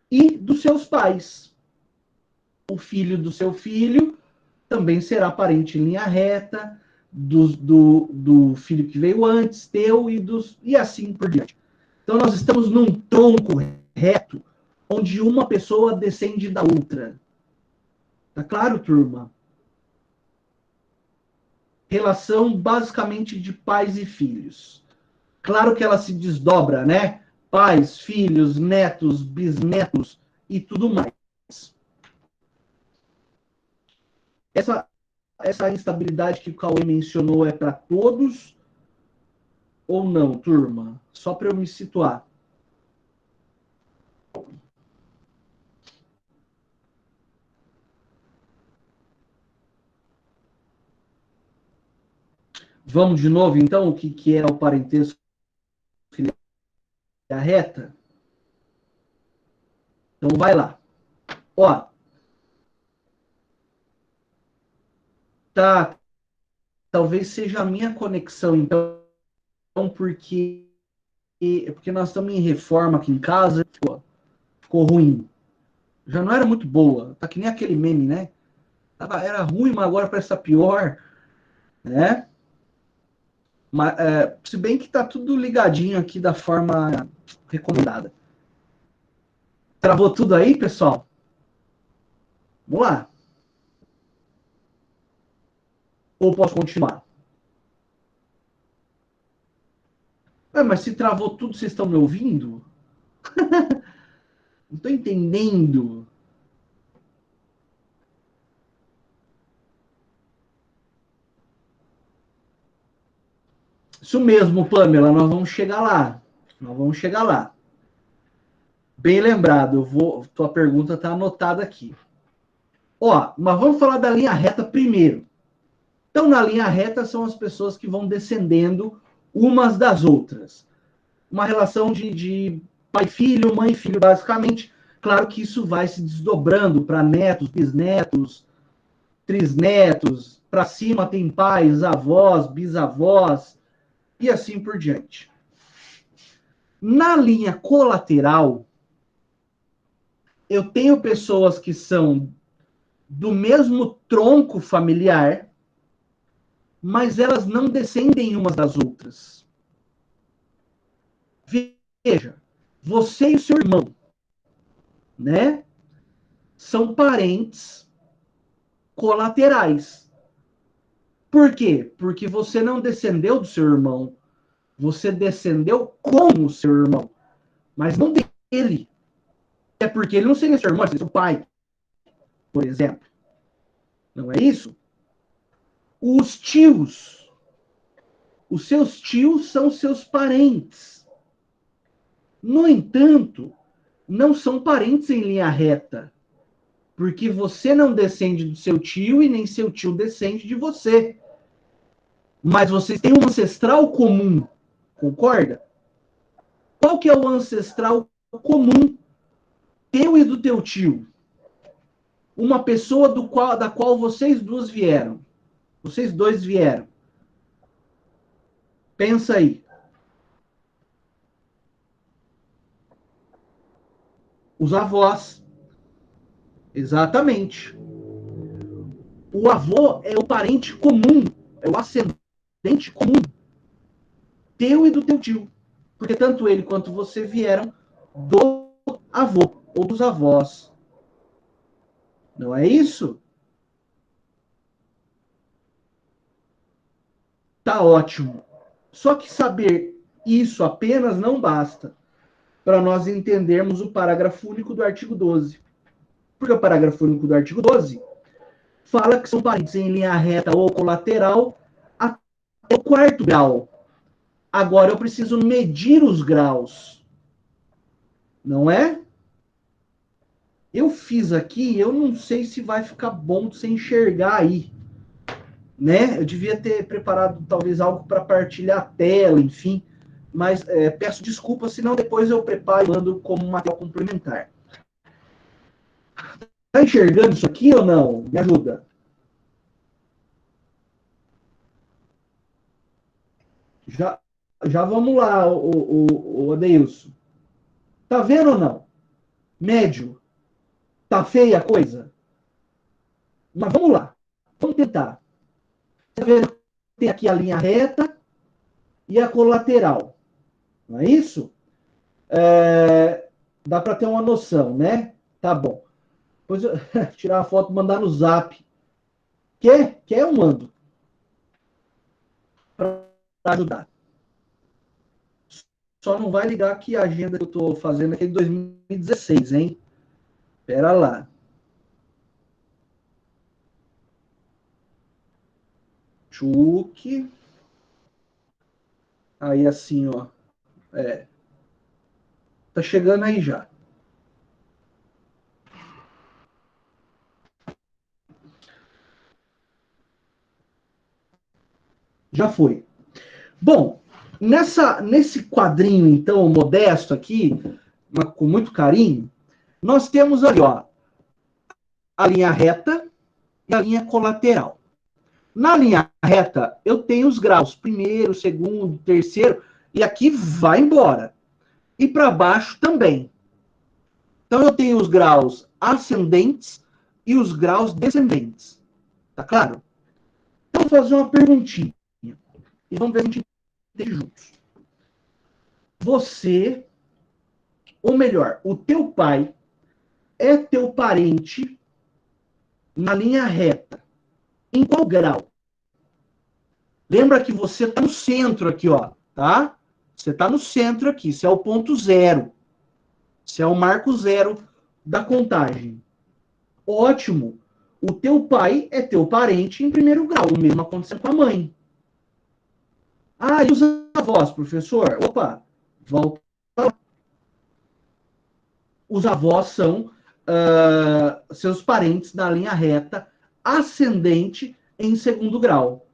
e dos seus pais. O filho do seu filho também será parente em linha reta do filho que veio antes, teu e assim por diante. Então, nós estamos num tronco reto, onde uma pessoa descende da outra. Tá claro, turma? Relação basicamente de pais e filhos. Claro que ela se desdobra, né? Pais, filhos, netos, bisnetos e tudo mais. Essa instabilidade que o Cauê mencionou é para todos ou não, turma? Só para eu me situar. Vamos de novo, então, o que é o parentesco da reta? Então, vai lá. Ó, tá. Talvez seja a minha conexão, então, porque nós estamos em reforma aqui em casa, ficou ruim. Já não era muito boa. Tá que nem aquele meme, né? Era ruim, mas agora parece estar pior, né? Mas, se bem que está tudo ligadinho aqui da forma recomendada. Travou tudo aí, pessoal? Vamos lá. Ou posso continuar? Mas se travou tudo, vocês estão me ouvindo? Não estou entendendo. Isso mesmo, Pamela, nós vamos chegar lá. Nós vamos chegar lá. Bem lembrado, tua pergunta está anotada aqui. Ó, mas vamos falar da linha reta primeiro. Então, na linha reta são as pessoas que vão descendendo umas das outras. Uma relação de pai-filho, mãe-filho, basicamente. Claro que isso vai se desdobrando para netos, bisnetos, trisnetos. Para cima tem pais, avós, bisavós e assim por diante. Na linha colateral, eu tenho pessoas que são do mesmo tronco familiar, mas elas não descendem umas das outras. Veja, você e o seu irmão, né? São parentes colaterais. Por quê? Porque você não descendeu do seu irmão, você descendeu com o seu irmão, mas não dele. É porque ele não seria seu irmão, ele seria seu pai, por exemplo. Não é isso? Os tios, os seus tios são seus parentes. No entanto, não são parentes em linha reta, porque você não descende do seu tio e nem seu tio descende de você. Mas vocês têm um ancestral comum, concorda? Qual que é o ancestral comum teu e do teu tio? Uma pessoa da qual vocês duas vieram. Vocês dois vieram. Pensa aí. Os avós. Exatamente. O avô é o parente comum, é o ascendente comum teu e do teu tio. Porque tanto ele quanto você vieram do avô ou dos avós. Não é isso? Tá ótimo. Só que saber isso apenas não basta para nós entendermos o parágrafo único do artigo 12. Porque o parágrafo único do artigo 12 fala que são parentes em linha reta ou colateral até o quarto grau. Agora eu preciso medir os graus. Não é? Eu fiz aqui, eu não sei se vai ficar bom de você enxergar aí. Né? Eu devia ter preparado talvez algo para partilhar a tela, enfim. Mas peço desculpas, senão depois eu preparo e mando como material complementar. Tá enxergando isso aqui ou não? Me ajuda. Já, já vamos lá, o Adeilson. Tá vendo ou não? Médio. Tá feia a coisa? Mas vamos lá. Vamos tentar. Tá vendo? Tem aqui a linha reta e a colateral. Não é isso? Dá para ter uma noção, né? Tá bom. Depois eu tirar a foto e mandar no zap. Quer? Quer? Eu mando. Para ajudar. Só não vai ligar que a agenda que eu estou fazendo aqui é de 2016, hein? Pera lá. Tchuk. Aí assim, ó. Tá chegando aí já. Já foi. Bom, nesse quadrinho, então, modesto aqui, com muito carinho, nós temos ali, ó, a linha reta e a linha colateral. Na linha reta, eu tenho os graus, primeiro, segundo, terceiro, e aqui vai embora. E para baixo também. Então, eu tenho os graus ascendentes e os graus descendentes. Tá claro? Então, vou fazer uma perguntinha. E vamos ver se a gente entende juntos. Você, ou melhor, o teu pai é teu parente na linha reta. Em qual grau? Lembra que você está no centro aqui, ó, tá? Você está no centro aqui, isso é o ponto zero. Isso é o marco zero da contagem. Ótimo. O teu pai é teu parente em primeiro grau. O mesmo aconteceu com a mãe. Ah, e os avós, professor? Opa, volta. Os avós são seus parentes na linha reta, ascendente em segundo grau.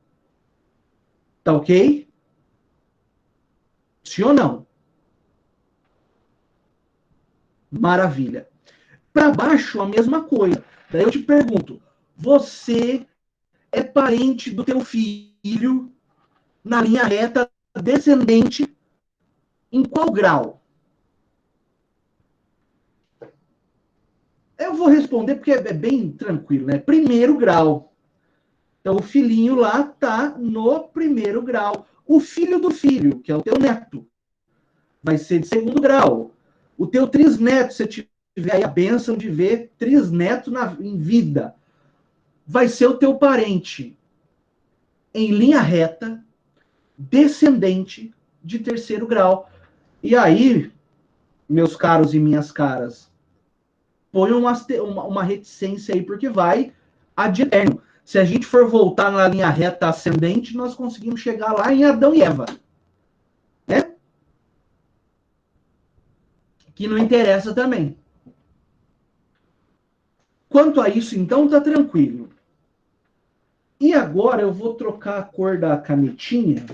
Tá ok? Sim ou não? Maravilha. Para baixo, a mesma coisa. Daí eu te pergunto, você é parente do teu filho na linha reta descendente em qual grau? Eu vou responder porque é bem tranquilo, né? Primeiro grau. Então, o filhinho lá tá no primeiro grau. O filho do filho, que é o teu neto, vai ser de segundo grau. O teu trisneto, se tiver aí a bênção de ver trisneto em vida, vai ser o teu parente em linha reta, descendente de terceiro grau. E aí, meus caros e minhas caras, põe uma reticência aí, porque vai ad eterno. Se a gente for voltar na linha reta ascendente, nós conseguimos chegar lá em Adão e Eva. Né? Que não interessa também. Quanto a isso, então, tá tranquilo. E agora eu vou trocar a cor da canetinha.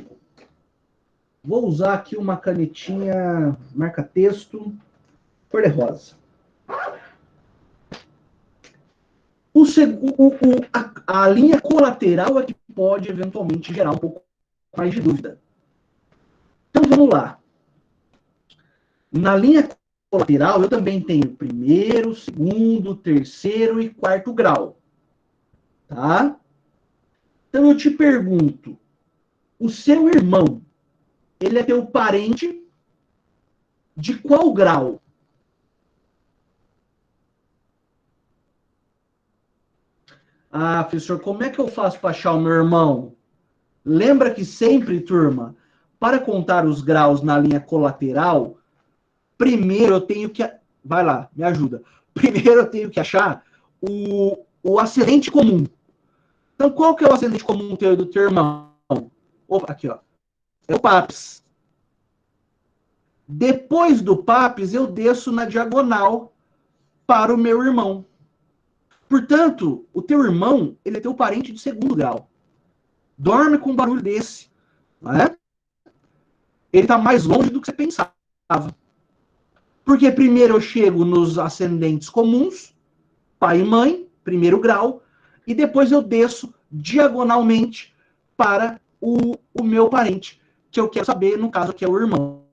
Vou usar aqui uma canetinha marca-texto cor-de-rosa. A linha colateral é que pode eventualmente gerar um pouco mais de dúvida. Então vamos lá. Na linha colateral eu também tenho primeiro, segundo, terceiro e quarto grau. Tá? Então eu te pergunto, o seu irmão, ele é teu parente de qual grau? Ah, professor, como é que eu faço para achar o meu irmão? Lembra que sempre, turma, para contar os graus na linha colateral, primeiro eu tenho que... Vai lá, me ajuda. Primeiro eu tenho que achar o ascendente comum. Então, qual que é o ascendente comum do teu irmão? Opa, aqui, ó. É o Paps. Depois do Paps, eu desço na diagonal para o meu irmão. Portanto, o teu irmão, ele é teu parente de segundo grau. Dorme com um barulho desse. Não é? Ele está mais longe do que você pensava. Porque primeiro eu chego nos ascendentes comuns, pai e mãe, primeiro grau, e depois eu desço diagonalmente para o meu parente, que eu quero saber, no caso, que é o irmão.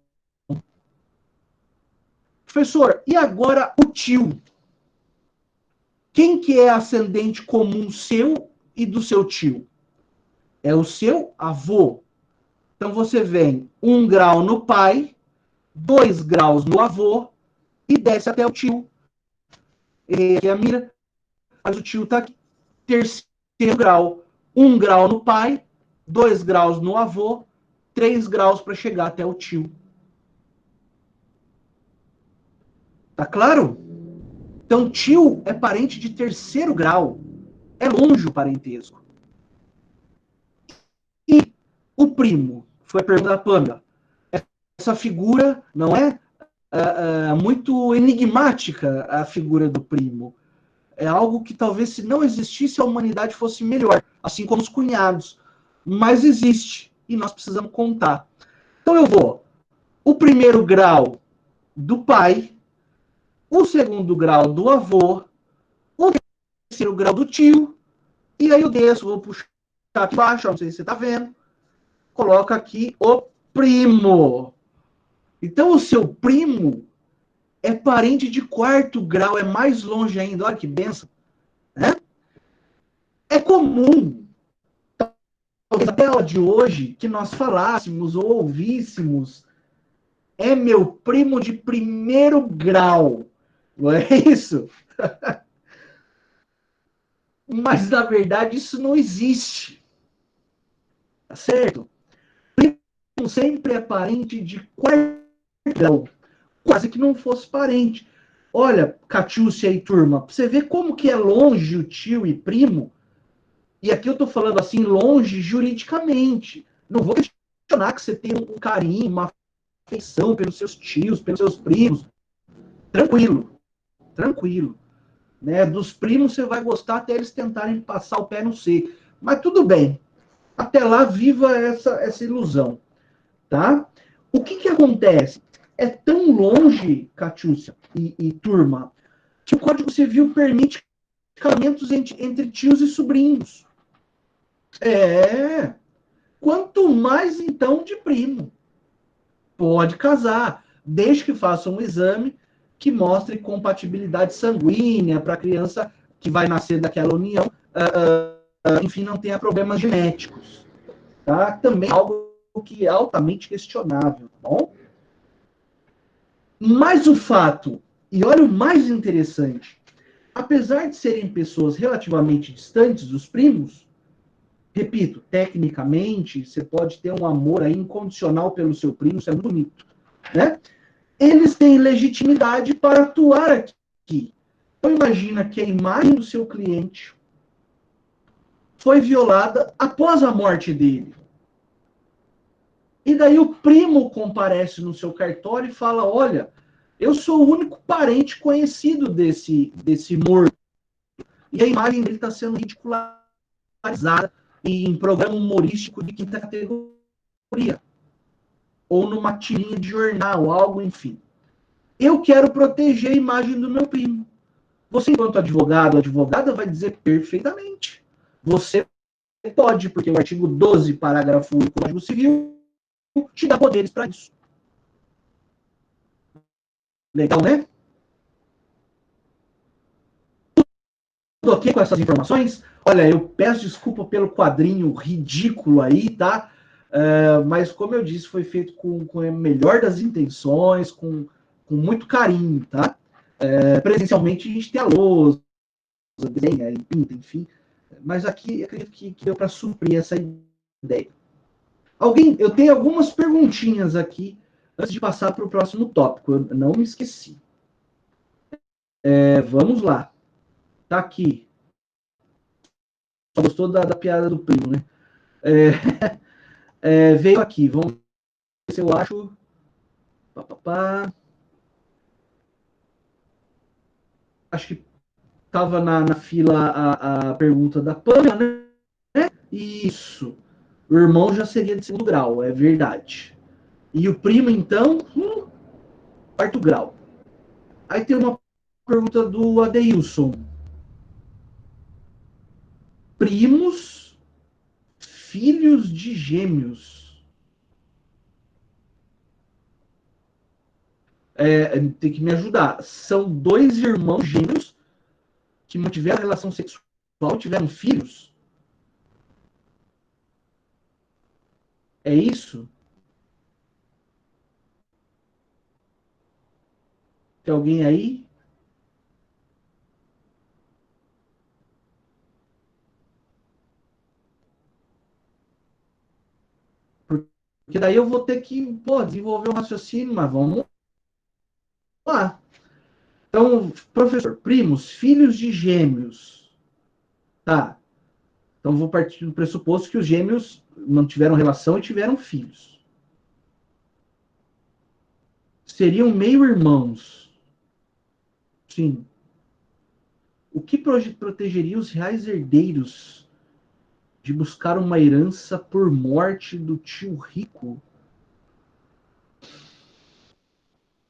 Professor, e agora o tio? Quem que é ascendente comum seu e do seu tio? É o seu avô. Então você vem 1 grau no pai, 2 graus no avô e desce até o tio. E aqui é a mira, mas o tio está aqui. Terceiro grau, 1 grau no pai, 2 graus no avô, 3 graus para chegar até o tio. Tá claro? Então, tio é parente de terceiro grau. É longe o parentesco. E o primo? Foi a pergunta da Pamela. Essa figura não é muito enigmática, a figura do primo. É algo que talvez, se não existisse, a humanidade fosse melhor, assim como os cunhados. Mas existe, e nós precisamos contar. Então eu vou, o primeiro grau do pai, o segundo grau do avô, o terceiro grau do tio, e aí eu desço, vou puxar aqui embaixo, não sei se você está vendo, coloca aqui o primo. Então o seu primo é parente de quarto grau, é mais longe ainda, olha que benção. Né? É comum, talvez até a aula de hoje, que nós falássemos ou ouvíssemos, é meu primo de primeiro grau. Não é isso? Mas, na verdade, isso não existe. Tá certo? Primo sempre é parente de quarto grau. Quase que não fosse parente. Olha, Catiúcia e turma, pra você ver como que é longe o tio e primo. E aqui eu tô falando assim, longe juridicamente. Não vou questionar que você tem um carinho, uma afeição pelos seus tios, pelos seus primos. Tranquilo, tranquilo. Né? Dos primos você vai gostar até eles tentarem passar o pé no C. Mas tudo bem. Até lá, viva essa ilusão. Tá? O que, que acontece? É tão longe, Catiúcia e turma, que o Código Civil permite casamentos entre tios e sobrinhos. É. Quanto mais, então, de primo. Pode casar, desde que faça um exame que mostre compatibilidade sanguínea para a criança que vai nascer daquela união, enfim, não tenha problemas genéticos. Tá? Também algo que é altamente questionável, tá bom? Mas o fato, e olha o mais interessante, apesar de serem pessoas relativamente distantes dos primos, repito, tecnicamente, você pode ter um amor aí incondicional pelo seu primo, isso é muito bonito, né? Eles têm legitimidade para atuar aqui. Então imagina que a imagem do seu cliente foi violada após a morte dele. E daí o primo comparece no seu cartório e fala: olha, eu sou o único parente conhecido desse morto. E a imagem dele está sendo ridicularizada em programa humorístico de quinta categoria. Ou numa tirinha de jornal, algo, enfim. Eu quero proteger a imagem do meu primo. Você, enquanto advogado, advogada, vai dizer perfeitamente. Você pode, porque o artigo 12, parágrafo 1 do Código Civil, te dá poderes para isso. Legal, né? Tudo ok com essas informações? Olha, eu peço desculpa pelo quadrinho ridículo aí, tá? Mas, como eu disse, foi feito com a melhor das intenções, com muito carinho, tá? Presencialmente, a gente tem a lousa, desenha, pinta, enfim. Mas aqui, acredito que deu para suprir essa ideia. Eu tenho algumas perguntinhas aqui antes de passar para o próximo tópico. Eu não me esqueci. Vamos lá. Tá aqui. Só gostou da piada do primo, né? Veio aqui. Vamos ver se eu acho. Pá, pá, pá. Acho que estava na fila a pergunta da Pamela, né? Isso. O irmão já seria de segundo grau, é verdade. E o primo, então, quarto grau. Aí tem uma pergunta do Adeilson. Primos, filhos de gêmeos. Tem que me ajudar. São dois irmãos gêmeos que mantiveram relação sexual e tiveram filhos? É isso? Tem alguém aí? Porque daí eu vou ter que, desenvolver um raciocínio, mas vamos lá. Então, professor, primos, filhos de gêmeos. Tá. Então vou partir do pressuposto que os gêmeos mantiveram relação e tiveram filhos. Seriam meio-irmãos. Sim. O que protegeria os reais herdeiros de buscar uma herança por morte do tio rico?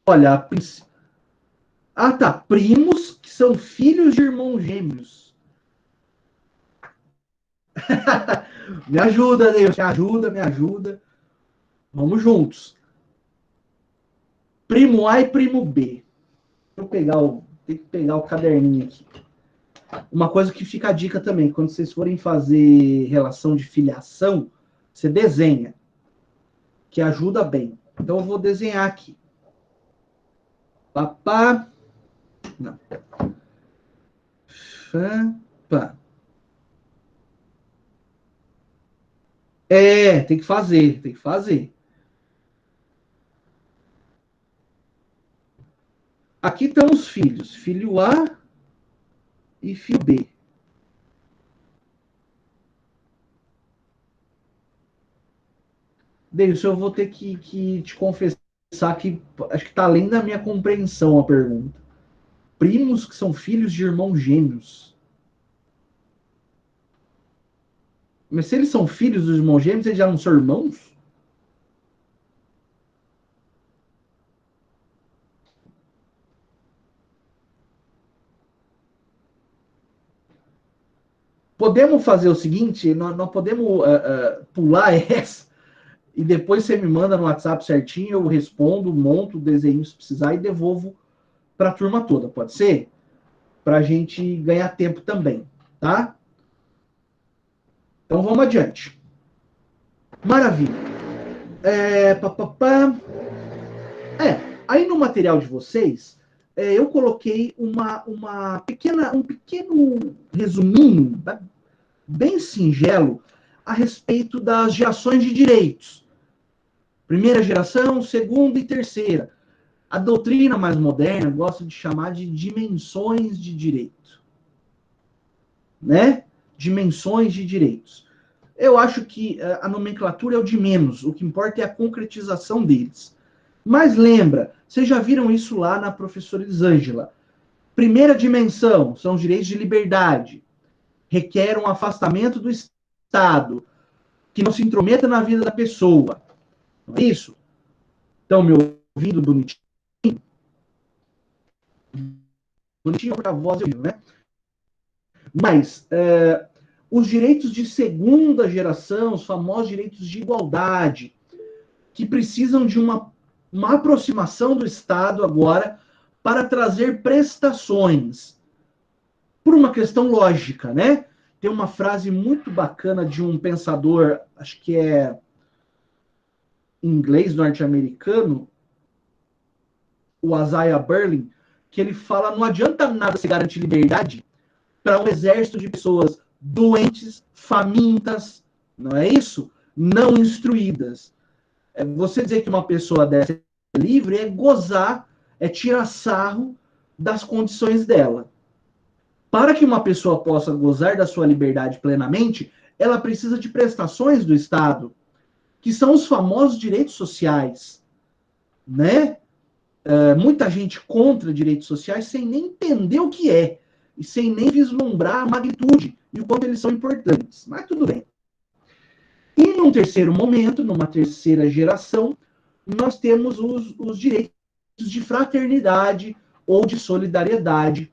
Olha, tá. Primos que são filhos de irmãos gêmeos. Me ajuda, Deus. Me ajuda. Vamos juntos. Primo A e primo B. Tem que pegar o caderninho aqui. Uma coisa que fica a dica também, quando vocês forem fazer relação de filiação, você desenha, que ajuda bem. Então eu vou desenhar aqui. Papá. Não. Pá. Tem que fazer, tem que fazer. Aqui estão os filhos, filho A e filho B. Deilson, eu vou ter que te confessar que acho que está além da minha compreensão a pergunta. Primos que são filhos de irmãos gêmeos. Mas se eles são filhos dos irmãos gêmeos, eles já não são irmãos? Podemos fazer o seguinte, nós podemos pular essa e depois você me manda no WhatsApp certinho, eu respondo, monto o desenho se precisar e devolvo para a turma toda, pode ser? Para a gente ganhar tempo também, tá? Então vamos adiante. Maravilha. Pá, pá, pá. Aí no material de vocês, eu coloquei um pequeno resuminho, bem singelo, a respeito das gerações de direitos. Primeira geração, segunda e terceira. A doutrina mais moderna gosta de chamar de dimensões de direito. Né? Dimensões de direitos. Eu acho que a nomenclatura é o de menos, o que importa é a concretização deles. Mas lembra, vocês já viram isso lá na professora Elisângela. Primeira dimensão são os direitos de liberdade. Requer um afastamento do Estado, que não se intrometa na vida da pessoa. Não é isso? Estão me ouvindo bonitinho? Bonitinho porque a voz eu, né? Mas os direitos de segunda geração, os famosos direitos de igualdade, que precisam de uma aproximação do Estado agora para trazer prestações. Por uma questão lógica, né? Tem uma frase muito bacana de um pensador, acho que é inglês norte-americano, o Isaiah Berlin, que ele fala: não adianta nada se garantir liberdade para um exército de pessoas doentes, famintas, não é isso? Não instruídas. Você dizer que uma pessoa dessa é livre é gozar, é tirar sarro das condições dela. Para que uma pessoa possa gozar da sua liberdade plenamente, ela precisa de prestações do Estado, que são os famosos direitos sociais, né? Muita gente contra direitos sociais sem nem entender o que é e sem nem vislumbrar a magnitude e o quanto eles são importantes. Mas tudo bem. E num terceiro momento, numa terceira geração, nós temos os direitos de fraternidade ou de solidariedade,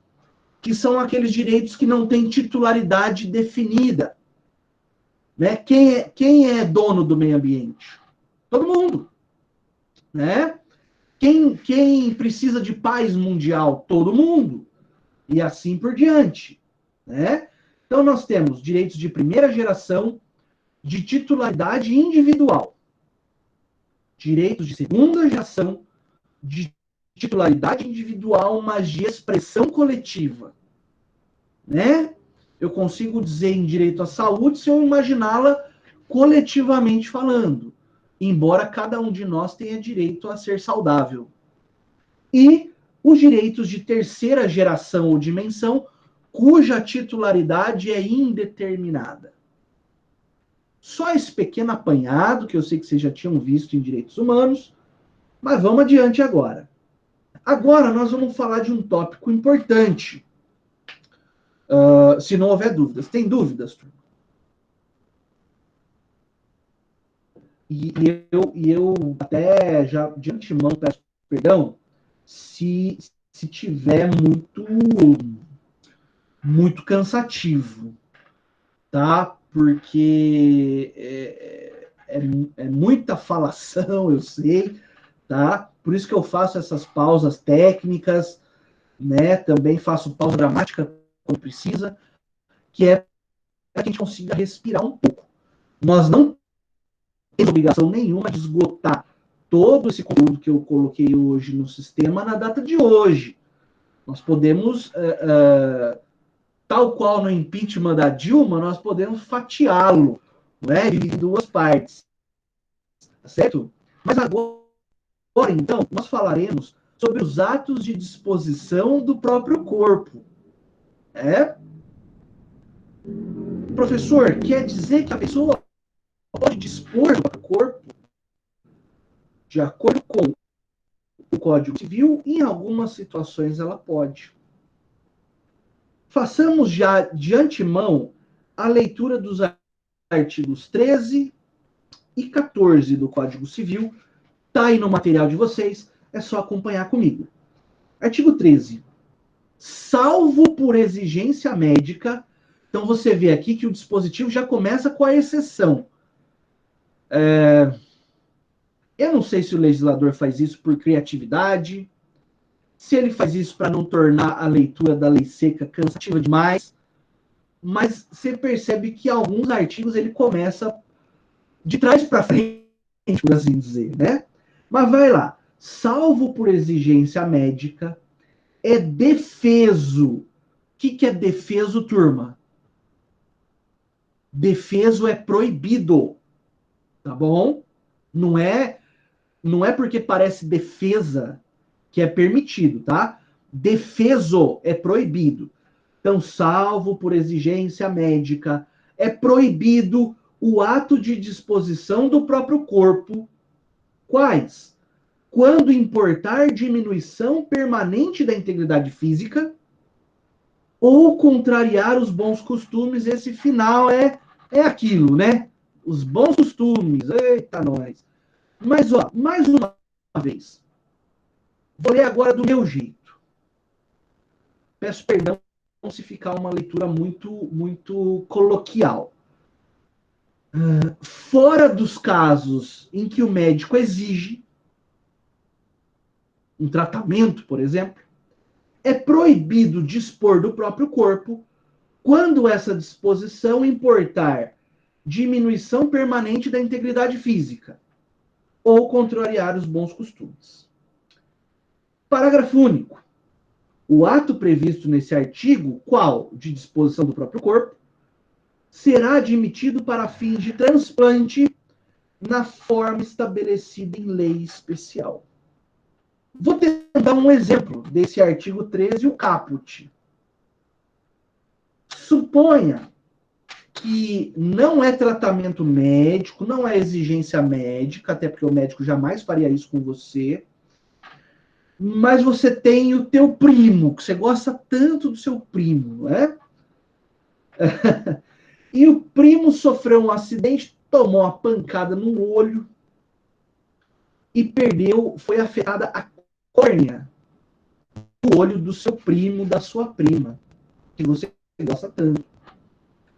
que são aqueles direitos que não têm titularidade definida. Né? Quem é dono do meio ambiente? Todo mundo. Né? Quem precisa de paz mundial? Todo mundo. E assim por diante. Né? Então, nós temos direitos de primeira geração, de titularidade individual. Direitos de segunda geração, de titularidade individual, mas de expressão coletiva. Né? Eu consigo dizer em direito à saúde se eu imaginá-la coletivamente falando, embora cada um de nós tenha direito a ser saudável. E os direitos de terceira geração ou dimensão, cuja titularidade é indeterminada. Só esse pequeno apanhado, que eu sei que vocês já tinham visto em direitos humanos, mas vamos adiante agora. Agora nós vamos falar de um tópico importante, se não houver dúvidas. Tem dúvidas, turma? E eu até já de antemão peço perdão se tiver muito cansativo, tá? Porque é muita falação, eu sei, tá? Por isso que eu faço essas pausas técnicas, né? Também faço pausa dramática quando precisa, que é para que a gente consiga respirar um pouco. Nós não temos obrigação nenhuma de esgotar todo esse conteúdo que eu coloquei hoje no sistema na data de hoje. Nós podemos, tal qual no impeachment da Dilma, nós podemos fatiá-lo, né, dividir em duas partes, tá certo? Mas agora, então, nós falaremos sobre os atos de disposição do próprio corpo. Professor, quer dizer que a pessoa pode dispor do próprio corpo de acordo com o Código Civil? Em algumas situações ela pode. Façamos já de antemão a leitura dos artigos 13 e 14 do Código Civil. Está aí no material de vocês, é só acompanhar comigo. Artigo 13. Salvo por exigência médica. Então você vê aqui que o dispositivo já começa com a exceção. Eu não sei se o legislador faz isso por criatividade, se ele faz isso para não tornar a leitura da lei seca cansativa demais, mas você percebe que alguns artigos ele começa de trás para frente, por assim dizer, né? Mas vai lá. Salvo por exigência médica, é defeso. O que é defeso, turma? Defeso é proibido, tá bom? Não é porque parece defesa que é permitido, tá? Defeso é proibido. Então, salvo por exigência médica, é proibido o ato de disposição do próprio corpo. Quais? Quando importar diminuição permanente da integridade física ou contrariar os bons costumes. Esse final é aquilo, né? Os bons costumes. Eita, nós. Mas, ó, mais uma vez. Vou ler agora do meu jeito. Peço perdão se ficar uma leitura muito coloquial. Fora dos casos em que o médico exige um tratamento, por exemplo, é proibido dispor do próprio corpo quando essa disposição importar diminuição permanente da integridade física ou contrariar os bons costumes. Parágrafo único. O ato previsto nesse artigo, qual de disposição do próprio corpo, será admitido para fins de transplante na forma estabelecida em lei especial. Vou tentar um exemplo desse artigo 13, o caput. Suponha que não é tratamento médico, não é exigência médica, até porque o médico jamais faria isso com você, mas você tem o teu primo, que você gosta tanto do seu primo, não é? E o primo sofreu um acidente, tomou uma pancada no olho e perdeu, foi afetada a córnea do olho do seu primo, da sua prima, que você gosta tanto.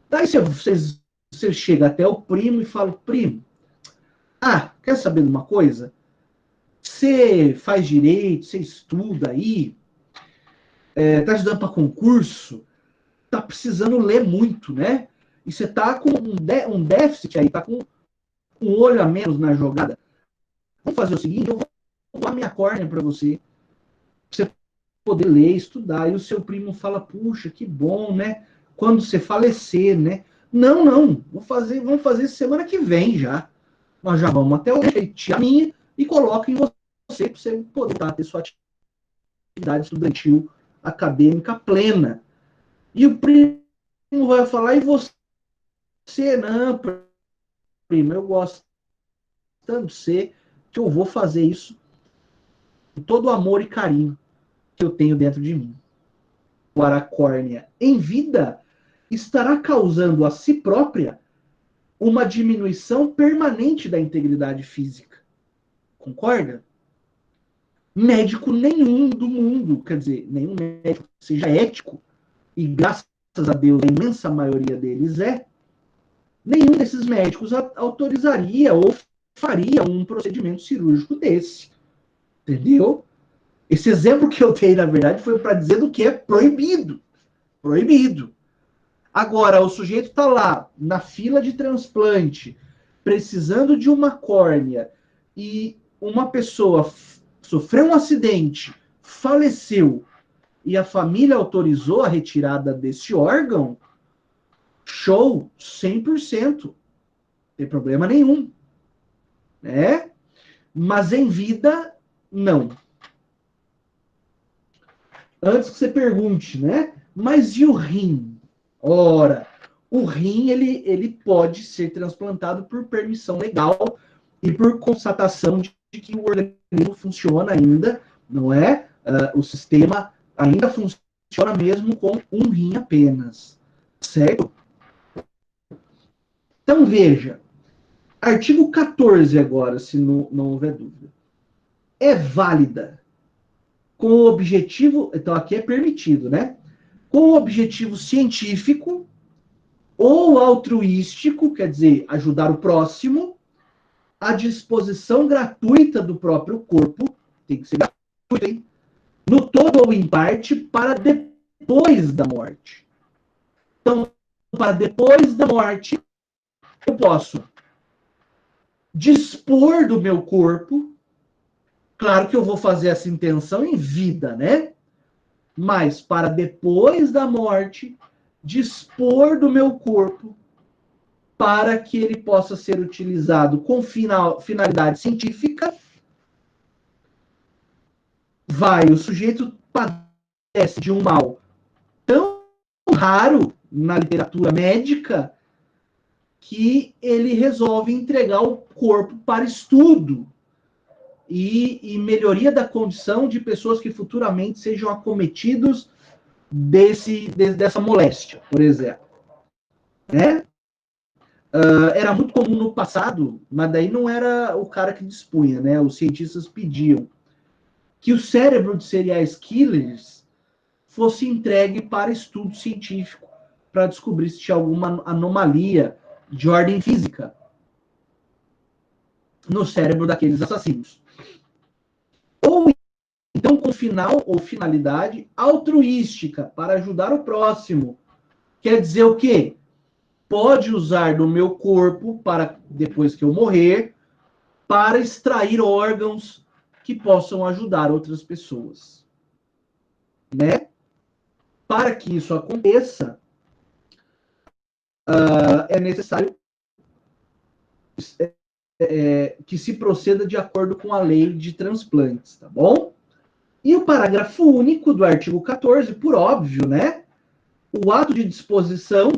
Daí você chega até o primo e fala, primo, quer saber de uma coisa? Você faz direito, você estuda aí, tá estudando para concurso, tá precisando ler muito, né? E você tá com um déficit aí, tá com um olho a menos na jogada. Vamos fazer o seguinte, eu vou dar minha córnea para você poder ler, estudar. E o seu primo fala, puxa, que bom, né? Quando você falecer, né? Não, vamos fazer semana que vem já. Nós já vamos até o a minha e coloco em você para você poder ter sua atividade estudantil acadêmica plena. E o primo vai falar, e você não, primo, eu gosto tanto de você que eu vou fazer isso com todo o amor e carinho que eu tenho dentro de mim. Agora, a córnea em vida estará causando a si própria uma diminuição permanente da integridade física. Concorda? Médico nenhum do mundo, quer dizer, nenhum médico que seja ético, e graças a Deus a imensa maioria deles nenhum desses médicos autorizaria ou faria um procedimento cirúrgico desse. Entendeu? Esse exemplo que eu dei, na verdade, foi para dizer do que é proibido. Proibido. Agora, o sujeito está lá, na fila de transplante, precisando de uma córnea, e uma pessoa sofreu um acidente, faleceu, e a família autorizou a retirada desse órgão, show, 100%. Não tem problema nenhum. Né? Mas em vida, não. Antes que você pergunte, né? Mas e o rim? Ora, o rim ele pode ser transplantado por permissão legal e por constatação de que o organismo funciona ainda, não é? O sistema ainda funciona mesmo com um rim apenas, certo? Então veja, artigo 14 agora, se não houver dúvida. É válida com o objetivo, então aqui é permitido, né? Com o objetivo científico ou altruístico, quer dizer, ajudar o próximo, à disposição gratuita do próprio corpo, tem que ser gratuito, hein? No todo ou em parte, para depois da morte. Então, para depois da morte, eu posso dispor do meu corpo. Claro que eu vou fazer essa intenção em vida, né? Mas para depois da morte, dispor do meu corpo para que ele possa ser utilizado com finalidade científica. O sujeito padece de um mal tão raro na literatura médica que ele resolve entregar o corpo para estudo e melhoria da condição de pessoas que futuramente sejam acometidos dessa moléstia, por exemplo. Né? Era muito comum no passado, mas daí não era o cara que dispunha, né? Os cientistas pediam que o cérebro de serial killers fosse entregue para estudo científico, para descobrir se tinha alguma anomalia de ordem física no cérebro daqueles assassinos. Ou então com final ou finalidade altruística, para ajudar o próximo. Quer dizer o quê? Pode usar do meu corpo, para depois que eu morrer, para extrair órgãos que possam ajudar outras pessoas. Né? Para que isso aconteça, é necessário que se proceda de acordo com a lei de transplantes, tá bom? E o parágrafo único do artigo 14, por óbvio, né? O ato de disposição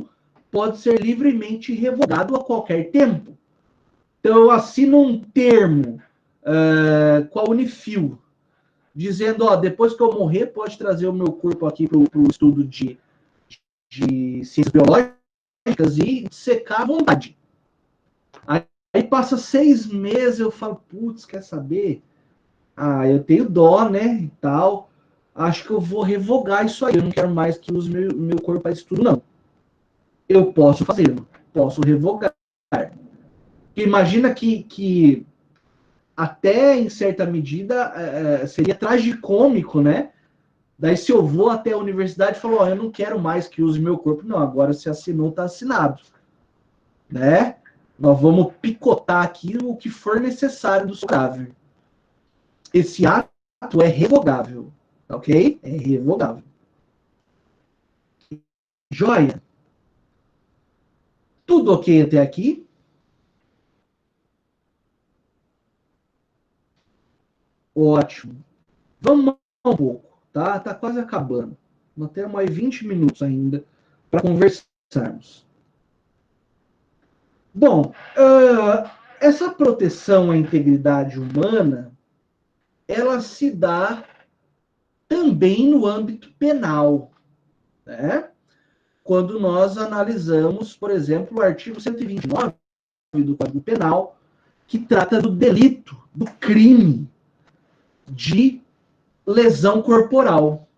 pode ser livremente revogado a qualquer tempo. Então, eu assino um termo com a Unifil, dizendo, ó, depois que eu morrer, pode trazer o meu corpo aqui para o estudo de ciências biológicas e secar à vontade. Aí passa 6 meses, eu falo, putz, quer saber? Eu tenho dó, né, e tal. Acho que eu vou revogar isso aí. Eu não quero mais que use meu corpo para estudo, não. Eu posso fazê-lo. Posso revogar. Imagina que até em certa medida seria tragicômico, né? Daí se eu vou até a universidade e falo, eu não quero mais que use meu corpo. Não, agora se assinou, está assinado. Né? Nós vamos picotar aqui o que for necessário do seu cadáver. Esse ato é revogável, ok? É revogável. Joia? Tudo ok até aqui? Ótimo. Vamos um pouco, tá? Tá quase acabando. Nós temos mais 20 minutos ainda para conversarmos. Bom, essa proteção à integridade humana, ela se dá também no âmbito penal, né? Quando nós analisamos, por exemplo, o artigo 129 do Código Penal, que trata do delito, do crime de lesão corporal.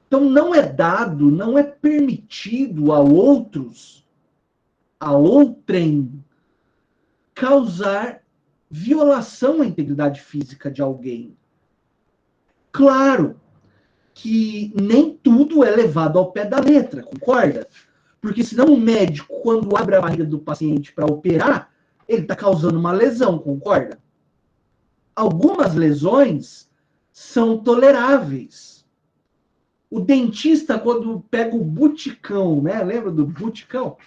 Então, não é dado, não é permitido a outros, a outrem, causar violação à integridade física de alguém. Claro que nem tudo é levado ao pé da letra, concorda? Porque senão o médico, quando abre a barriga do paciente para operar, ele está causando uma lesão, concorda? Algumas lesões são toleráveis. O dentista, quando pega o buticão, né? Lembra do buticão?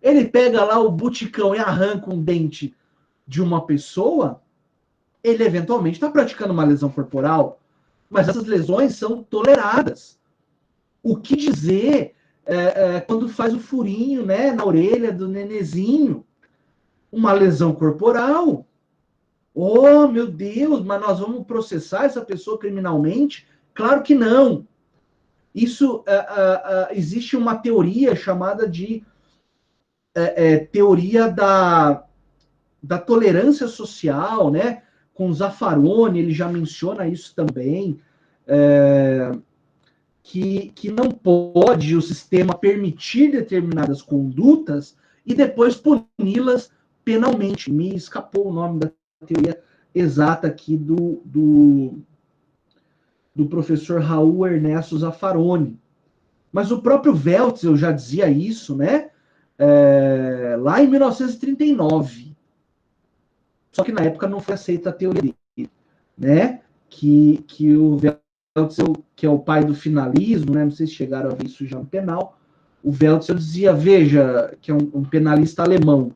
Ele pega lá o buticão e arranca um dente de uma pessoa, ele eventualmente está praticando uma lesão corporal, mas essas lesões são toleradas. O que dizer quando faz o furinho, né, na orelha do nenezinho? Uma lesão corporal. Oh, meu Deus, mas nós vamos processar essa pessoa criminalmente? Claro que não. Isso existe uma teoria chamada de teoria da tolerância social, né? Com Zaffaroni, ele já menciona isso também, que não pode o sistema permitir determinadas condutas e depois puni-las penalmente. Me escapou o nome da teoria exata aqui do professor Raul Ernesto Zaffaroni. Mas o próprio Weltzel já dizia isso, né? Lá em 1939. Só que na época não foi aceita a teoria dele, né? Que o Weltzel, que é o pai do finalismo, né? Não sei se chegaram a ver isso já no penal. O Weltzel dizia, veja, que é um penalista alemão,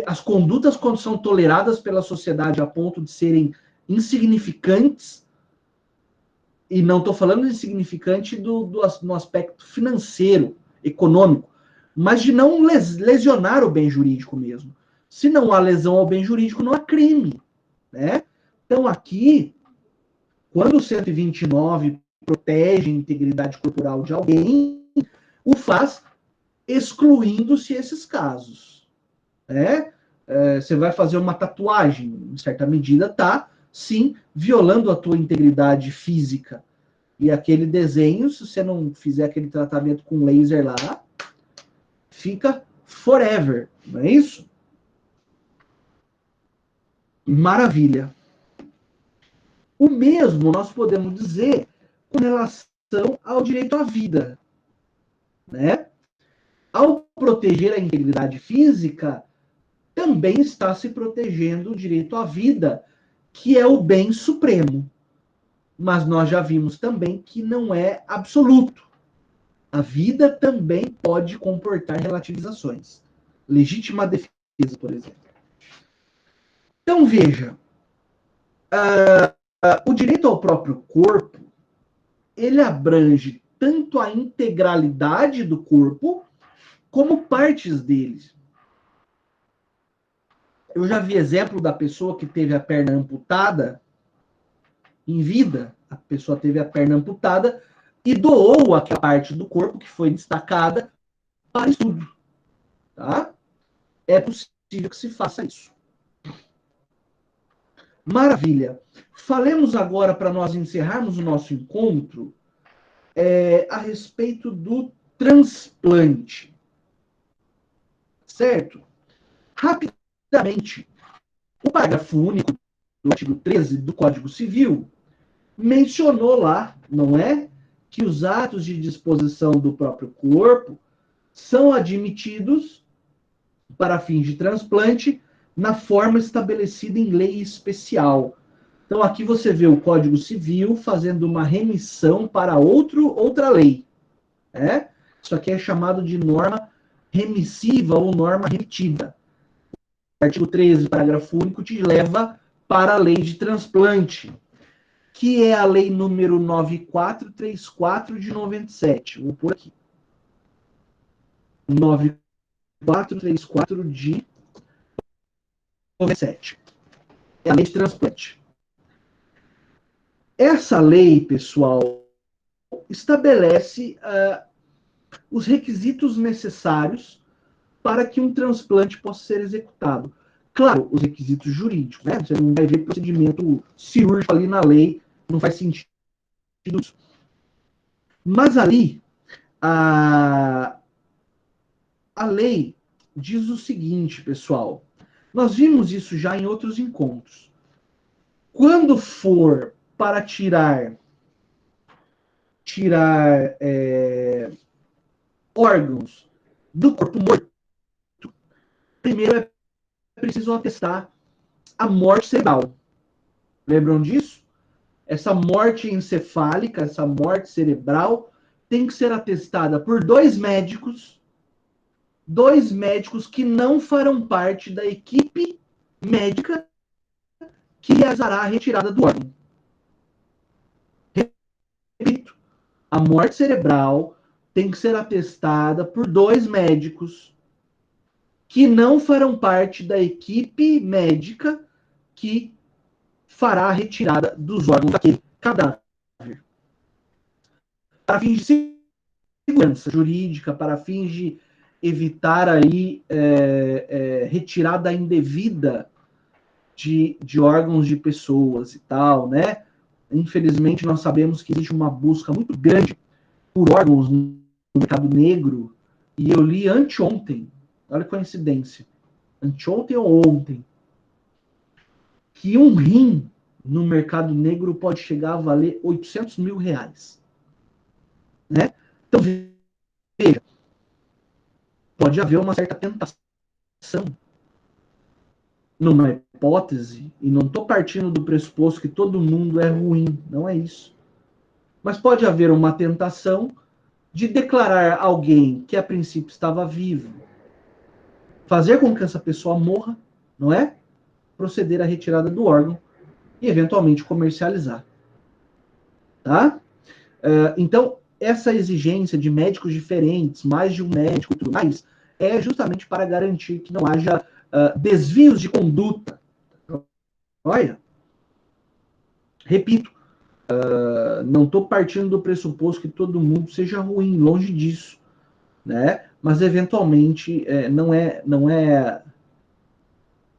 as condutas, quando são toleradas pela sociedade a ponto de serem insignificantes, e não estou falando de insignificante no aspecto financeiro, econômico, mas de não lesionar o bem jurídico mesmo. Se não há lesão ao bem jurídico, não há crime, né? Então, aqui, quando o 129 protege a integridade corporal de alguém, o faz excluindo-se esses casos, né? Você vai fazer uma tatuagem, em certa medida, tá, sim, violando a tua integridade física. E aquele desenho, se você não fizer aquele tratamento com laser lá, fica forever, não é isso? Maravilha. O mesmo nós podemos dizer com relação ao direito à vida, né? Ao proteger a integridade física, também está se protegendo o direito à vida, que é o bem supremo. Mas nós já vimos também que não é absoluto. A vida também pode comportar relativizações. Legítima defesa, por exemplo. Então, veja, o direito ao próprio corpo, ele abrange tanto a integralidade do corpo, como partes dele. Eu já vi exemplo da pessoa que teve a perna amputada em vida. A pessoa teve a perna amputada e doou aquela parte do corpo que foi destacada para estudo. Tá? É possível que se faça isso. Maravilha. Falemos agora, para nós encerrarmos o nosso encontro, a respeito do transplante. Certo? Rapidamente, o parágrafo único do artigo 13 do Código Civil mencionou lá, não é? Que os atos de disposição do próprio corpo são admitidos para fins de transplante na forma estabelecida em lei especial. Então, aqui você vê o Código Civil fazendo uma remissão para outra lei. Né? Isso aqui é chamado de norma remissiva ou norma remitida. O artigo 13, parágrafo único, te leva para a lei de transplante, que é a lei número 9434 de 97. Vou pôr aqui. 9434 de 97. É a lei de transplante. Essa lei, pessoal, estabelece os requisitos necessários para que um transplante possa ser executado. Claro, os requisitos jurídicos, né? Você não vai ver procedimento cirúrgico ali na lei, não faz sentido isso. Mas ali, a lei diz o seguinte, pessoal. Nós vimos isso já em outros encontros. Quando for para tirar tirar órgãos do corpo morto, primeiro é preciso atestar a morte cerebral. Lembram disso? Essa morte encefálica, essa morte cerebral, tem que ser atestada por dois médicos que não farão parte da equipe médica que realizará a retirada do órgão. Repito, a morte cerebral tem que ser atestada por dois médicos que não farão parte da equipe médica que fará a retirada dos órgãos daquele cadáver. Para fins de segurança jurídica, para fins de evitar aí retirada indevida de órgãos de pessoas e tal, né? Infelizmente, nós sabemos que existe uma busca muito grande por órgãos no mercado negro, e eu li anteontem, olha que coincidência, anteontem ou ontem, que um rim no mercado negro pode chegar a valer 800 mil reais. Né? Então, veja, pode haver uma certa tentação numa hipótese, e não estou partindo do pressuposto que todo mundo é ruim, não é isso. Mas pode haver uma tentação de declarar alguém que a princípio estava vivo, fazer com que essa pessoa morra, não é? Proceder à retirada do órgão e eventualmente comercializar. Tá? Então, essa exigência de médicos diferentes, mais de um médico e tudo mais, é justamente para garantir que não haja desvios de conduta. Olha, repito, não estou partindo do pressuposto que todo mundo seja ruim, longe disso, né? Mas eventualmente não é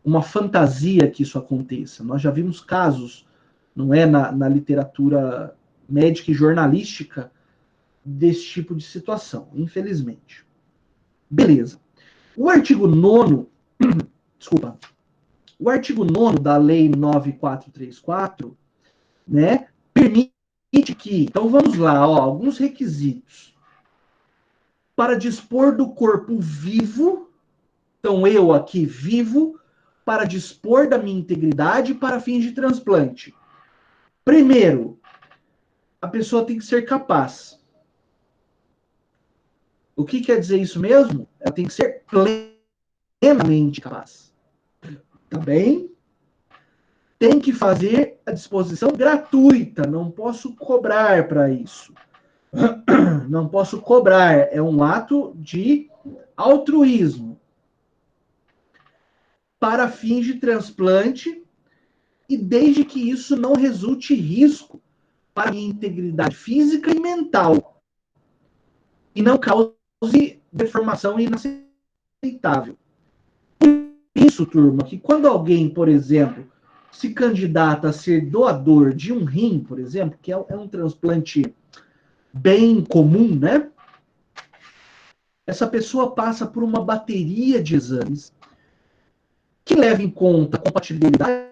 uma fantasia que isso aconteça. Nós já vimos casos, não é, na literatura médica e jornalística desse tipo de situação, infelizmente. Beleza. O artigo 9º, desculpa, o artigo 9º da Lei 9434, né, permite que, então vamos lá, ó, alguns requisitos. Para dispor do corpo vivo, então eu aqui vivo, para dispor da minha integridade para fins de transplante. Primeiro, a pessoa tem que ser capaz. O que quer dizer isso mesmo? Ela tem que ser plenamente capaz. Tá bem? Tem que fazer a disposição gratuita, não posso cobrar para isso. Não posso cobrar, é um ato de altruísmo. Para fins de transplante, e desde que isso não resulte risco para a minha integridade física e mental, e não cause deformação inaceitável. Por isso, turma, que quando alguém, por exemplo, se candidata a ser doador de um rim, por exemplo, que é um transplante bem comum, né? Essa pessoa passa por uma bateria de exames que leva em conta a compatibilidade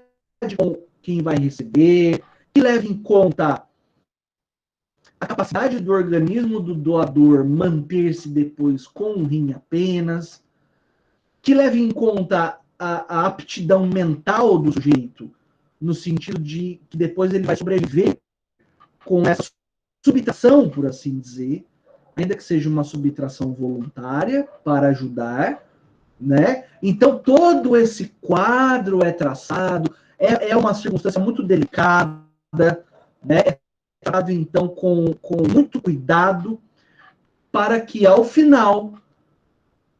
com quem vai receber, que leva em conta a capacidade do organismo do doador manter-se depois com um rim apenas, que leva em conta a aptidão mental do sujeito, no sentido de que depois ele vai sobreviver com essa subtração, por assim dizer, ainda que seja uma subtração voluntária para ajudar, né? Então, todo esse quadro é traçado, é uma circunstância muito delicada, né? É tratado, então, com muito cuidado, para que, ao final,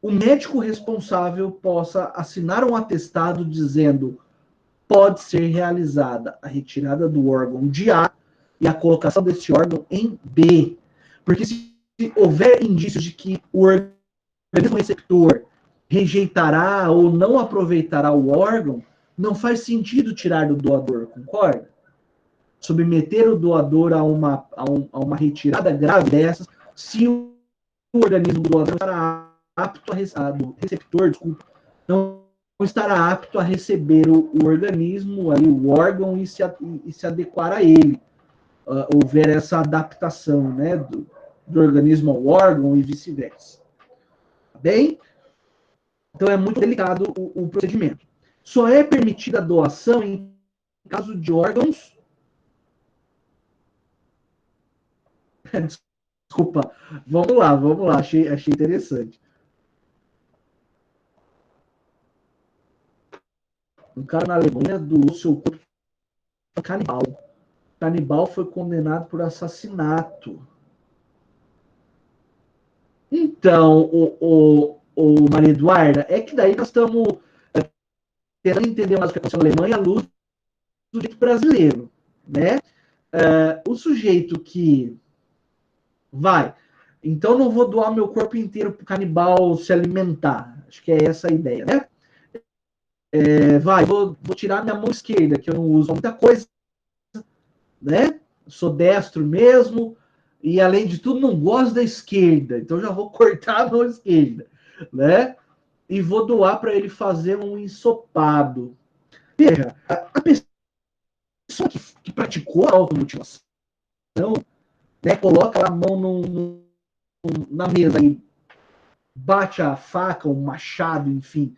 o médico responsável possa assinar um atestado dizendo pode ser realizada a retirada do órgão de A e a colocação desse órgão em B. Porque se houver indícios de que o organismo receptor rejeitará ou não aproveitará o órgão, não faz sentido tirar do doador, concorda? Submeter o doador a uma retirada grave dessas, se o organismo do doador estará apto do receptor, desculpa, não estará apto a receber o organismo, aí, o órgão e se adequar a ele. houver essa adaptação, né, do organismo ao órgão e vice-versa. Tá bem? Então é muito delicado o procedimento. Só é permitida a doação em caso de órgãos. Desculpa, vamos lá, achei interessante. Um cara na Alemanha doou seu corpo para canibal. O canibal foi condenado por assassinato. Então, o Maria Eduarda, é que daí nós estamos tentando entender mais o que aconteceu na Alemanha à luz do direito brasileiro, né? O sujeito que vai, então não vou doar meu corpo inteiro para o canibal se alimentar. Acho que é essa a ideia, né? Vou tirar minha mão esquerda, que eu não uso muita coisa, né? Sou destro mesmo, e além de tudo, não gosto da esquerda, então já vou cortar a mão esquerda, né? E vou doar para ele fazer um ensopado. Veja, a pessoa que praticou a automutilação, né, coloca a mão na mesa e bate a faca, o machado, enfim,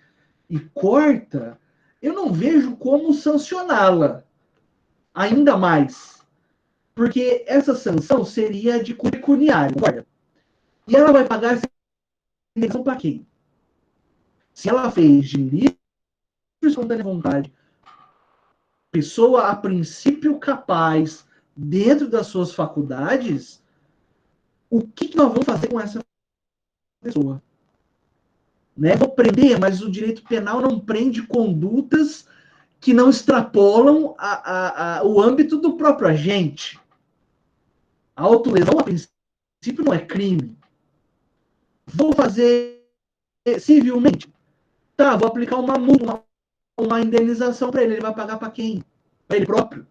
e corta, eu não vejo como sancioná-la ainda mais. Porque essa sanção seria de pecuniário, concorda? E ela vai pagar essa indenização para quem? Se ela fez de livre e espontânea vontade, pessoa a princípio capaz, dentro das suas faculdades, o que nós vamos fazer com essa pessoa? Né? Vou prender, mas o direito penal não prende condutas que não extrapolam o âmbito do próprio agente. A autolesão, a princípio, não é crime. Vou fazer civilmente. Tá, vou aplicar uma multa, uma indenização para ele. Ele vai pagar para quem? Para ele próprio.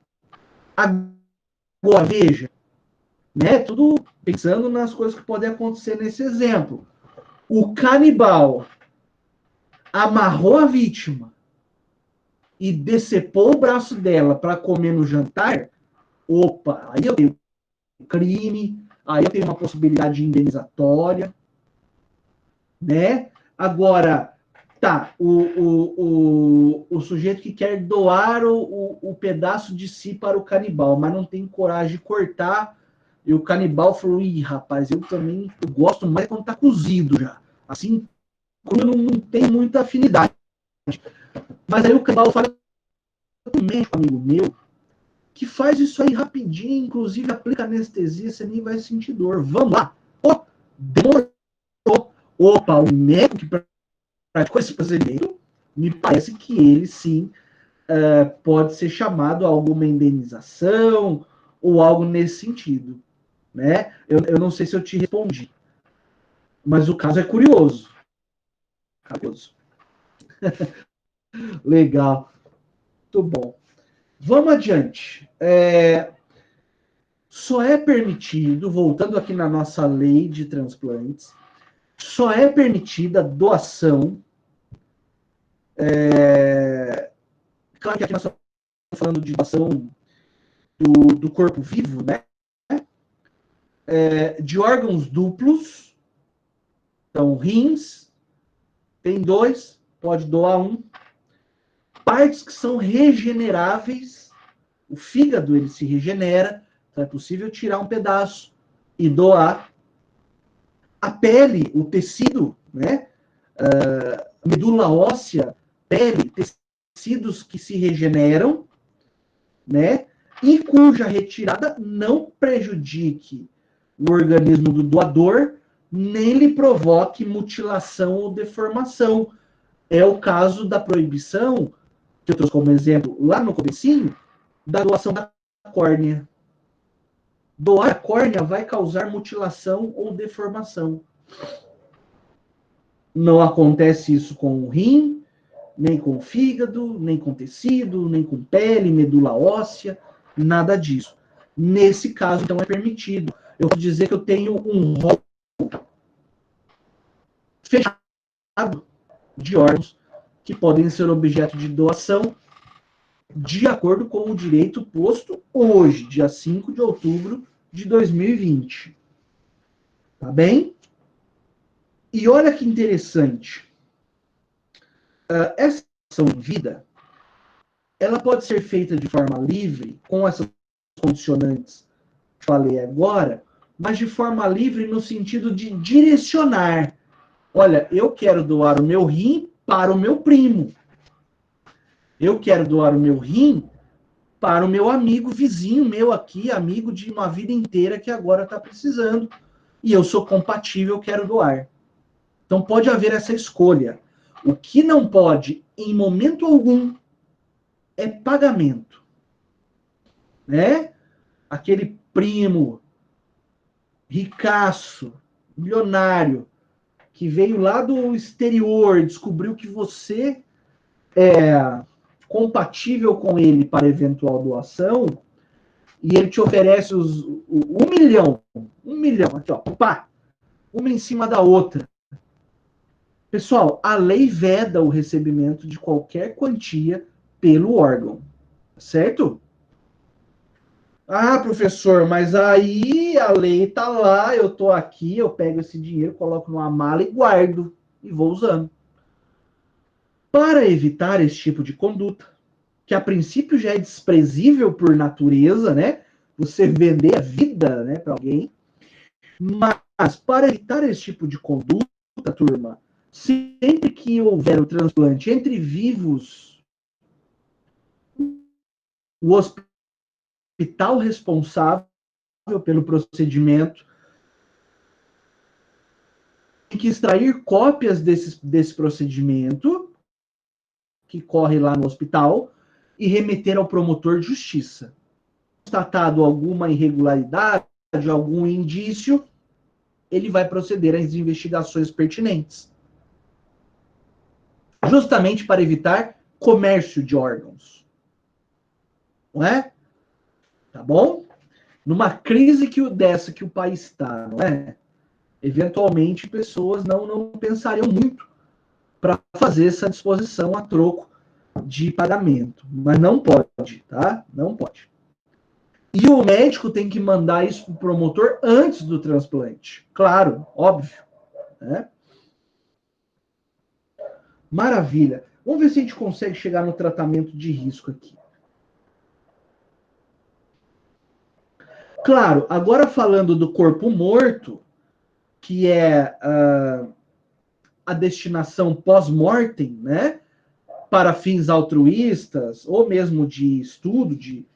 Agora, veja, né? Tudo pensando nas coisas que podem acontecer nesse exemplo. O canibal amarrou a vítima e decepou o braço dela para comer no jantar. Opa, aí eu tenho crime, aí eu tenho uma possibilidade indenizatória, né? Agora, tá, o sujeito que quer doar o pedaço de si para o canibal, mas não tem coragem de cortar, e o canibal falou, ih, rapaz, eu também gosto mais quando tá cozido já. Assim, quando eu não tenho muita afinidade. Mas aí o canibal fala, um médico amigo meu, que faz isso aí rapidinho, inclusive aplica anestesia, você nem vai sentir dor. Vamos lá. Oh, demorou. Opa, o médico que praticou esse procedimento, me parece que ele sim pode ser chamado a alguma indenização ou algo nesse sentido. Né? Eu não sei se eu te respondi, mas o caso é curioso. Curioso. Legal. Muito bom. Vamos adiante. Só é permitido, voltando aqui na nossa lei de transplantes, só é permitida doação. Claro que aqui nós estamos falando de doação do corpo vivo, né? De órgãos duplos, então rins, tem 2, pode doar 1. Partes que são regeneráveis, o fígado ele se regenera, então é possível tirar um pedaço e doar. A pele, o tecido, né? Medula óssea, pele, tecidos que se regeneram, né? E cuja retirada não prejudique o organismo do doador, nem lhe provoque mutilação ou deformação. É o caso da proibição, que eu trouxe como exemplo lá no comecinho, da doação da córnea. Doar a córnea vai causar mutilação ou deformação. Não acontece isso com o rim, nem com o fígado, nem com tecido, nem com pele, medula óssea, nada disso. Nesse caso, então, é permitido. Eu vou dizer que eu tenho um rol fechado de órgãos que podem ser objeto de doação, de acordo com o direito posto hoje, dia 5 de outubro de 2020. Tá bem? E olha que interessante. Essa ação em vida, ela pode ser feita de forma livre, com essas condicionantes que falei agora, mas de forma livre no sentido de direcionar. Olha, eu quero doar o meu rim para o meu primo. Eu quero doar o meu rim para o meu amigo vizinho meu aqui, amigo de uma vida inteira que agora está precisando. E eu sou compatível, quero doar. Então pode haver essa escolha. O que não pode, em momento algum, é pagamento. Né? Aquele primo ricaço, milionário, que veio lá do exterior, descobriu que você é compatível com ele para eventual doação, e ele te oferece um milhão, aqui ó, pá, uma em cima da outra. Pessoal, a lei veda o recebimento de qualquer quantia pelo órgão, certo? Ah, professor, mas aí a lei tá lá, eu tô aqui, eu pego esse dinheiro, coloco numa mala e guardo e vou usando. Para evitar esse tipo de conduta, que a princípio já é desprezível por natureza, né? Você vender a vida, né, para alguém. Mas para evitar esse tipo de conduta, turma, sempre que houver o transplante entre vivos, o hospital responsável pelo procedimento tem que extrair cópias desse procedimento que corre lá no hospital e remeter ao promotor de justiça. Constatado alguma irregularidade, algum indício, ele vai proceder às investigações pertinentes. Justamente para evitar comércio de órgãos. Não é? Tá bom? Numa crise dessa que o país está, não é? Eventualmente, pessoas não pensariam muito para fazer essa disposição a troco de pagamento. Mas não pode, tá? Não pode. E o médico tem que mandar isso para o promotor antes do transplante. Claro, óbvio. Né? Maravilha. Vamos ver se a gente consegue chegar no tratamento de risco aqui. Claro, agora falando do corpo morto, que é a destinação pós-mortem, né? Para fins altruístas, ou mesmo de estudo, de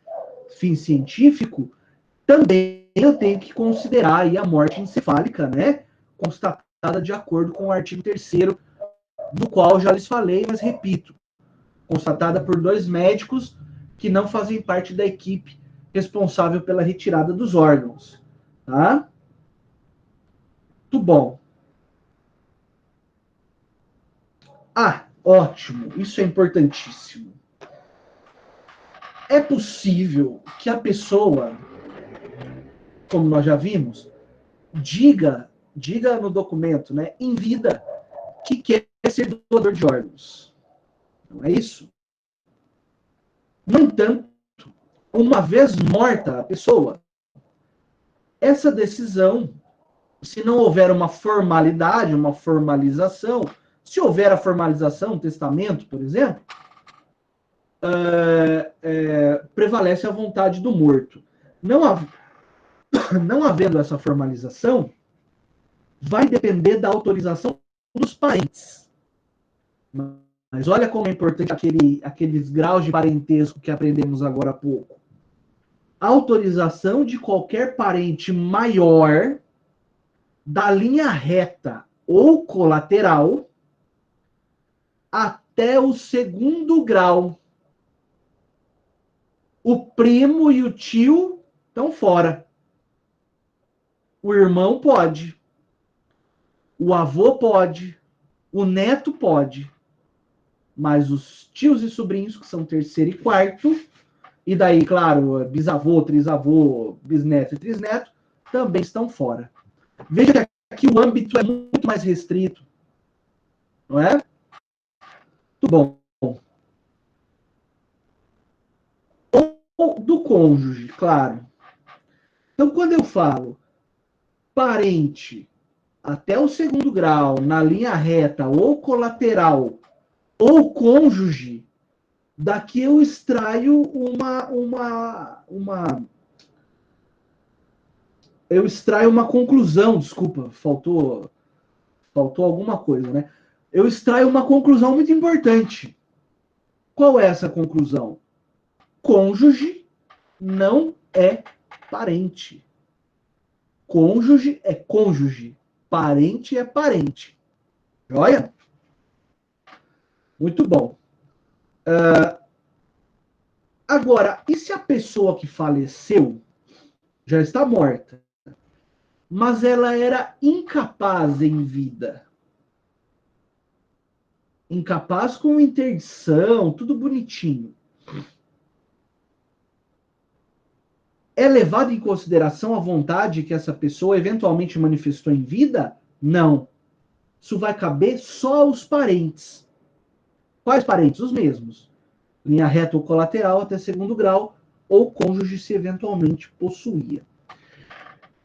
fim científico, também eu tenho que considerar aí a morte encefálica, né? Constatada de acordo com o artigo 3º, do qual já lhes falei, mas repito, constatada por 2 médicos que não fazem parte da equipe responsável pela retirada dos órgãos. Tá? Muito bom. Ah, ótimo. Isso é importantíssimo. É possível que a pessoa, como nós já vimos, diga no documento, né, em vida, que quer ser doador de órgãos. Não é isso? No entanto, uma vez morta a pessoa, essa decisão, se não houver uma formalidade, uma formalização, se houver a formalização, um testamento, por exemplo, prevalece a vontade do morto. Não havendo essa formalização, vai depender da autorização dos parentes. Mas olha como é importante aqueles graus de parentesco que aprendemos agora há pouco. Autorização de qualquer parente maior da linha reta ou colateral até o 2º grau. O primo e o tio estão fora. O irmão pode. O avô pode. O neto pode. Mas os tios e sobrinhos, que são 3º e 4º, e daí, claro, bisavô, trisavô, bisneto e trisneto, também estão fora. Veja que aqui o âmbito é muito mais restrito. Não é? Muito bom. do cônjuge, claro. Então, quando eu falo parente até o segundo grau, na linha reta ou colateral, ou cônjuge, daqui eu extraio eu extraio uma conclusão, desculpa, faltou alguma coisa, né? Eu extraio uma conclusão muito importante. Qual é essa conclusão? Cônjuge não é parente. Cônjuge é cônjuge. Parente é parente. Joia? Muito bom. Agora, e se a pessoa que faleceu já está morta, mas ela era incapaz em vida? Incapaz com interdição, tudo bonitinho. É levado em consideração a vontade que essa pessoa eventualmente manifestou em vida? Não. Isso vai caber só aos parentes. Quais parentes? Os mesmos. Linha reta ou colateral até segundo grau, ou cônjuge se eventualmente possuía.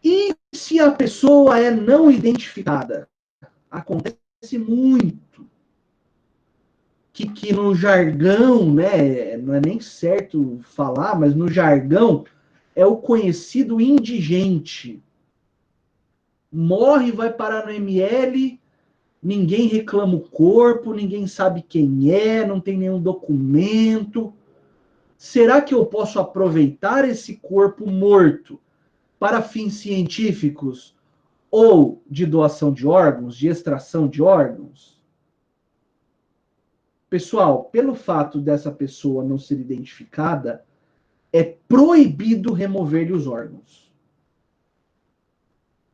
E se a pessoa é não identificada? Acontece muito. Que no jargão, né, não é nem certo falar, mas no jargão é o conhecido indigente. Morre, vai parar no ML, ninguém reclama o corpo, ninguém sabe quem é, não tem nenhum documento. Será que eu posso aproveitar esse corpo morto para fins científicos ou de doação de órgãos, de extração de órgãos? Pessoal, pelo fato dessa pessoa não ser identificada, é proibido remover-lhe os órgãos.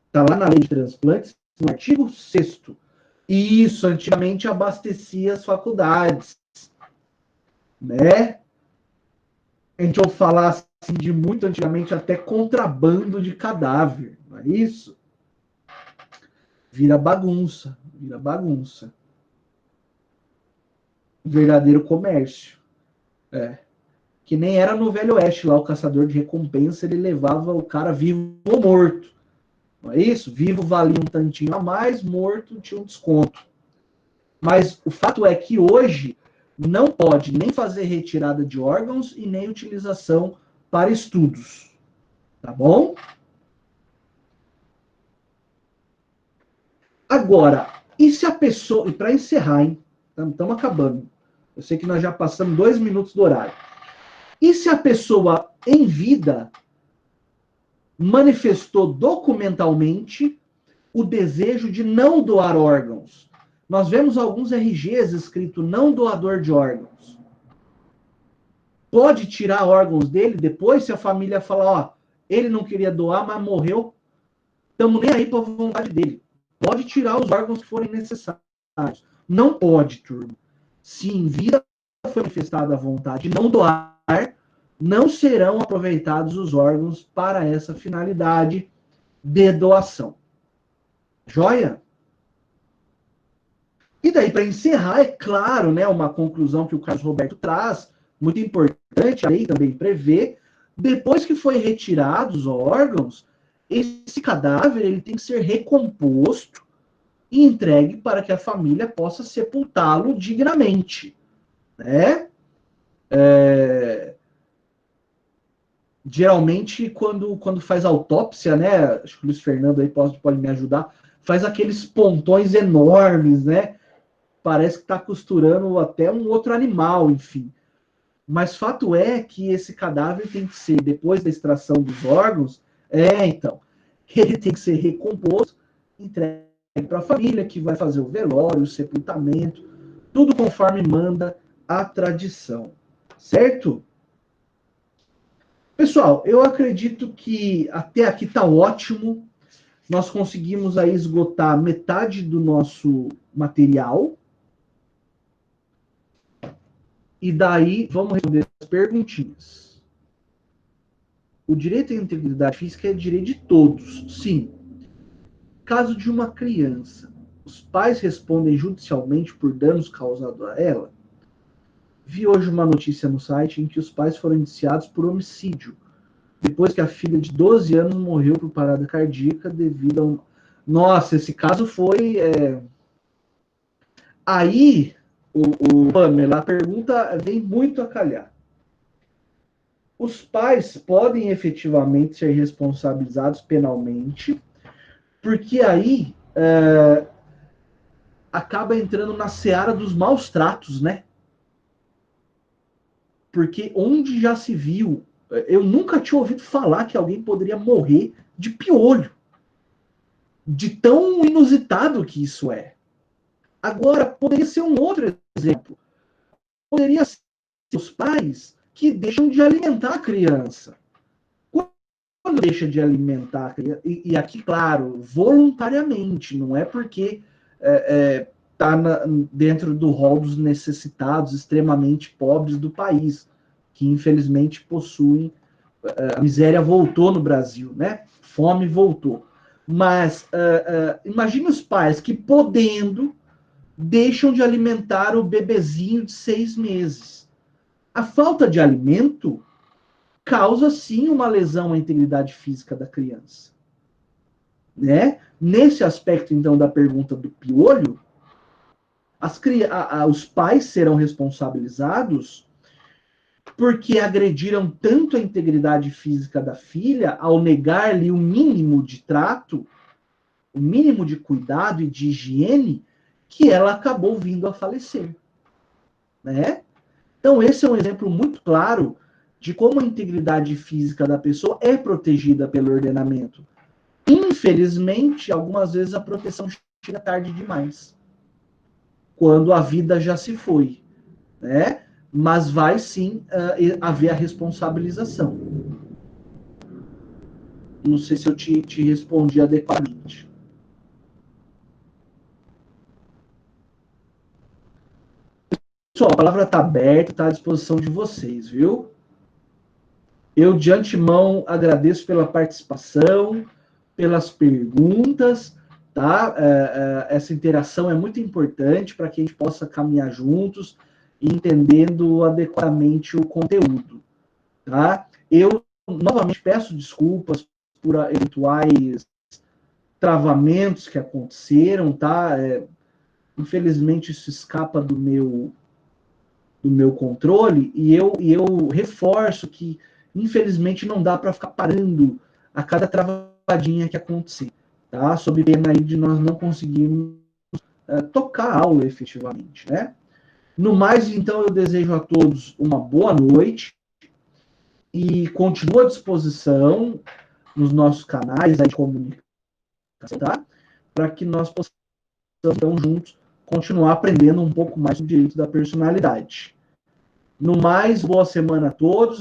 Está lá na lei de transplantes, no artigo 6º. Isso, antigamente abastecia as faculdades, né? A gente ouve falar assim, de muito antigamente até contrabando de cadáver, não é isso? Vira bagunça, vira bagunça. Verdadeiro comércio. É. Que nem era no Velho Oeste lá, o caçador de recompensa, ele levava o cara vivo ou morto. Não é isso? Vivo valia um tantinho a mais, morto tinha um desconto. Mas o fato é que hoje não pode nem fazer retirada de órgãos e nem utilização para estudos. Tá bom? Agora, e se a pessoa. E para encerrar, hein? Estamos acabando. Eu sei que nós já passamos 2 minutos do horário. E se a pessoa em vida manifestou documentalmente o desejo de não doar órgãos? Nós vemos alguns RGs escrito não doador de órgãos. Pode tirar órgãos dele depois, se a família falar, ó, ele não queria doar, mas morreu, estamos nem aí para a vontade dele. Pode tirar os órgãos que forem necessários. Não pode, turma. Se em vida foi manifestada a vontade de não doar, não serão aproveitados os órgãos para essa finalidade de doação. Joia? E daí, para encerrar, é claro, né, uma conclusão que o Carlos Roberto traz, muito importante, a lei também prevê, depois que foi retirados os órgãos, esse cadáver ele tem que ser recomposto e entregue para que a família possa sepultá-lo dignamente, né? Geralmente, quando faz autópsia, né? Acho que o Luiz Fernando aí pode me ajudar, faz aqueles pontões enormes, né? Parece que está costurando até um outro animal, enfim. Mas fato é que esse cadáver tem que ser, depois da extração dos órgãos, então, ele tem que ser recomposto, entregue para a família, que vai fazer o velório, o sepultamento, tudo conforme manda a tradição. Certo? Pessoal, eu acredito que até aqui está ótimo. Nós conseguimos aí esgotar metade do nosso material. E daí, vamos responder as perguntinhas. O direito à integridade física é direito de todos, sim. Caso de uma criança, os pais respondem judicialmente por danos causados a ela? Vi hoje uma notícia no site em que os pais foram indiciados por homicídio, depois que a filha de 12 anos morreu por parada cardíaca devido a um... Nossa, esse caso foi... Aí, Pamela, a pergunta vem muito a calhar. Os pais podem efetivamente ser responsabilizados penalmente, porque aí acaba entrando na seara dos maus tratos, né? Porque onde já se viu, eu nunca tinha ouvido falar que alguém poderia morrer de piolho, de tão inusitado que isso é. Agora, poderia ser um outro exemplo. Poderia ser os pais que deixam de alimentar a criança. Quando deixa de alimentar a criança, e aqui, claro, voluntariamente, não é porque está dentro do rol dos necessitados, extremamente pobres do país, que infelizmente possuem. A miséria voltou no Brasil, né? Fome voltou. Mas imagine os pais que, podendo, deixam de alimentar o bebezinho de 6 meses. A falta de alimento causa, sim, uma lesão à integridade física da criança. Né? Nesse aspecto, então, da pergunta do piolho, os pais serão responsabilizados porque agrediram tanto a integridade física da filha ao negar-lhe o mínimo de trato, o mínimo de cuidado e de higiene, que ela acabou vindo a falecer. Né? Então, esse é um exemplo muito claro de como a integridade física da pessoa é protegida pelo ordenamento. Infelizmente, algumas vezes a proteção chega tarde demais, quando a vida já se foi, né? Mas vai sim haver a responsabilização. Não sei se eu te respondi adequadamente. Pessoal, a palavra está aberta, está à disposição de vocês, viu? Eu, de antemão, agradeço pela participação, pelas perguntas, tá? Essa interação é muito importante para que a gente possa caminhar juntos, entendendo adequadamente o conteúdo, tá? Eu, novamente, peço desculpas por eventuais travamentos que aconteceram, tá? Infelizmente, isso escapa do meu controle, e eu reforço que, infelizmente, não dá para ficar parando a cada travadinha que acontecer, tá? Sob pena aí de nós não conseguirmos tocar a aula efetivamente, né? No mais, então, eu desejo a todos uma boa noite e continuo à disposição nos nossos canais de comunicação, tá? Para que nós possamos, então, juntos, continuar aprendendo um pouco mais sobre o direito da personalidade. No mais, boa semana a todos.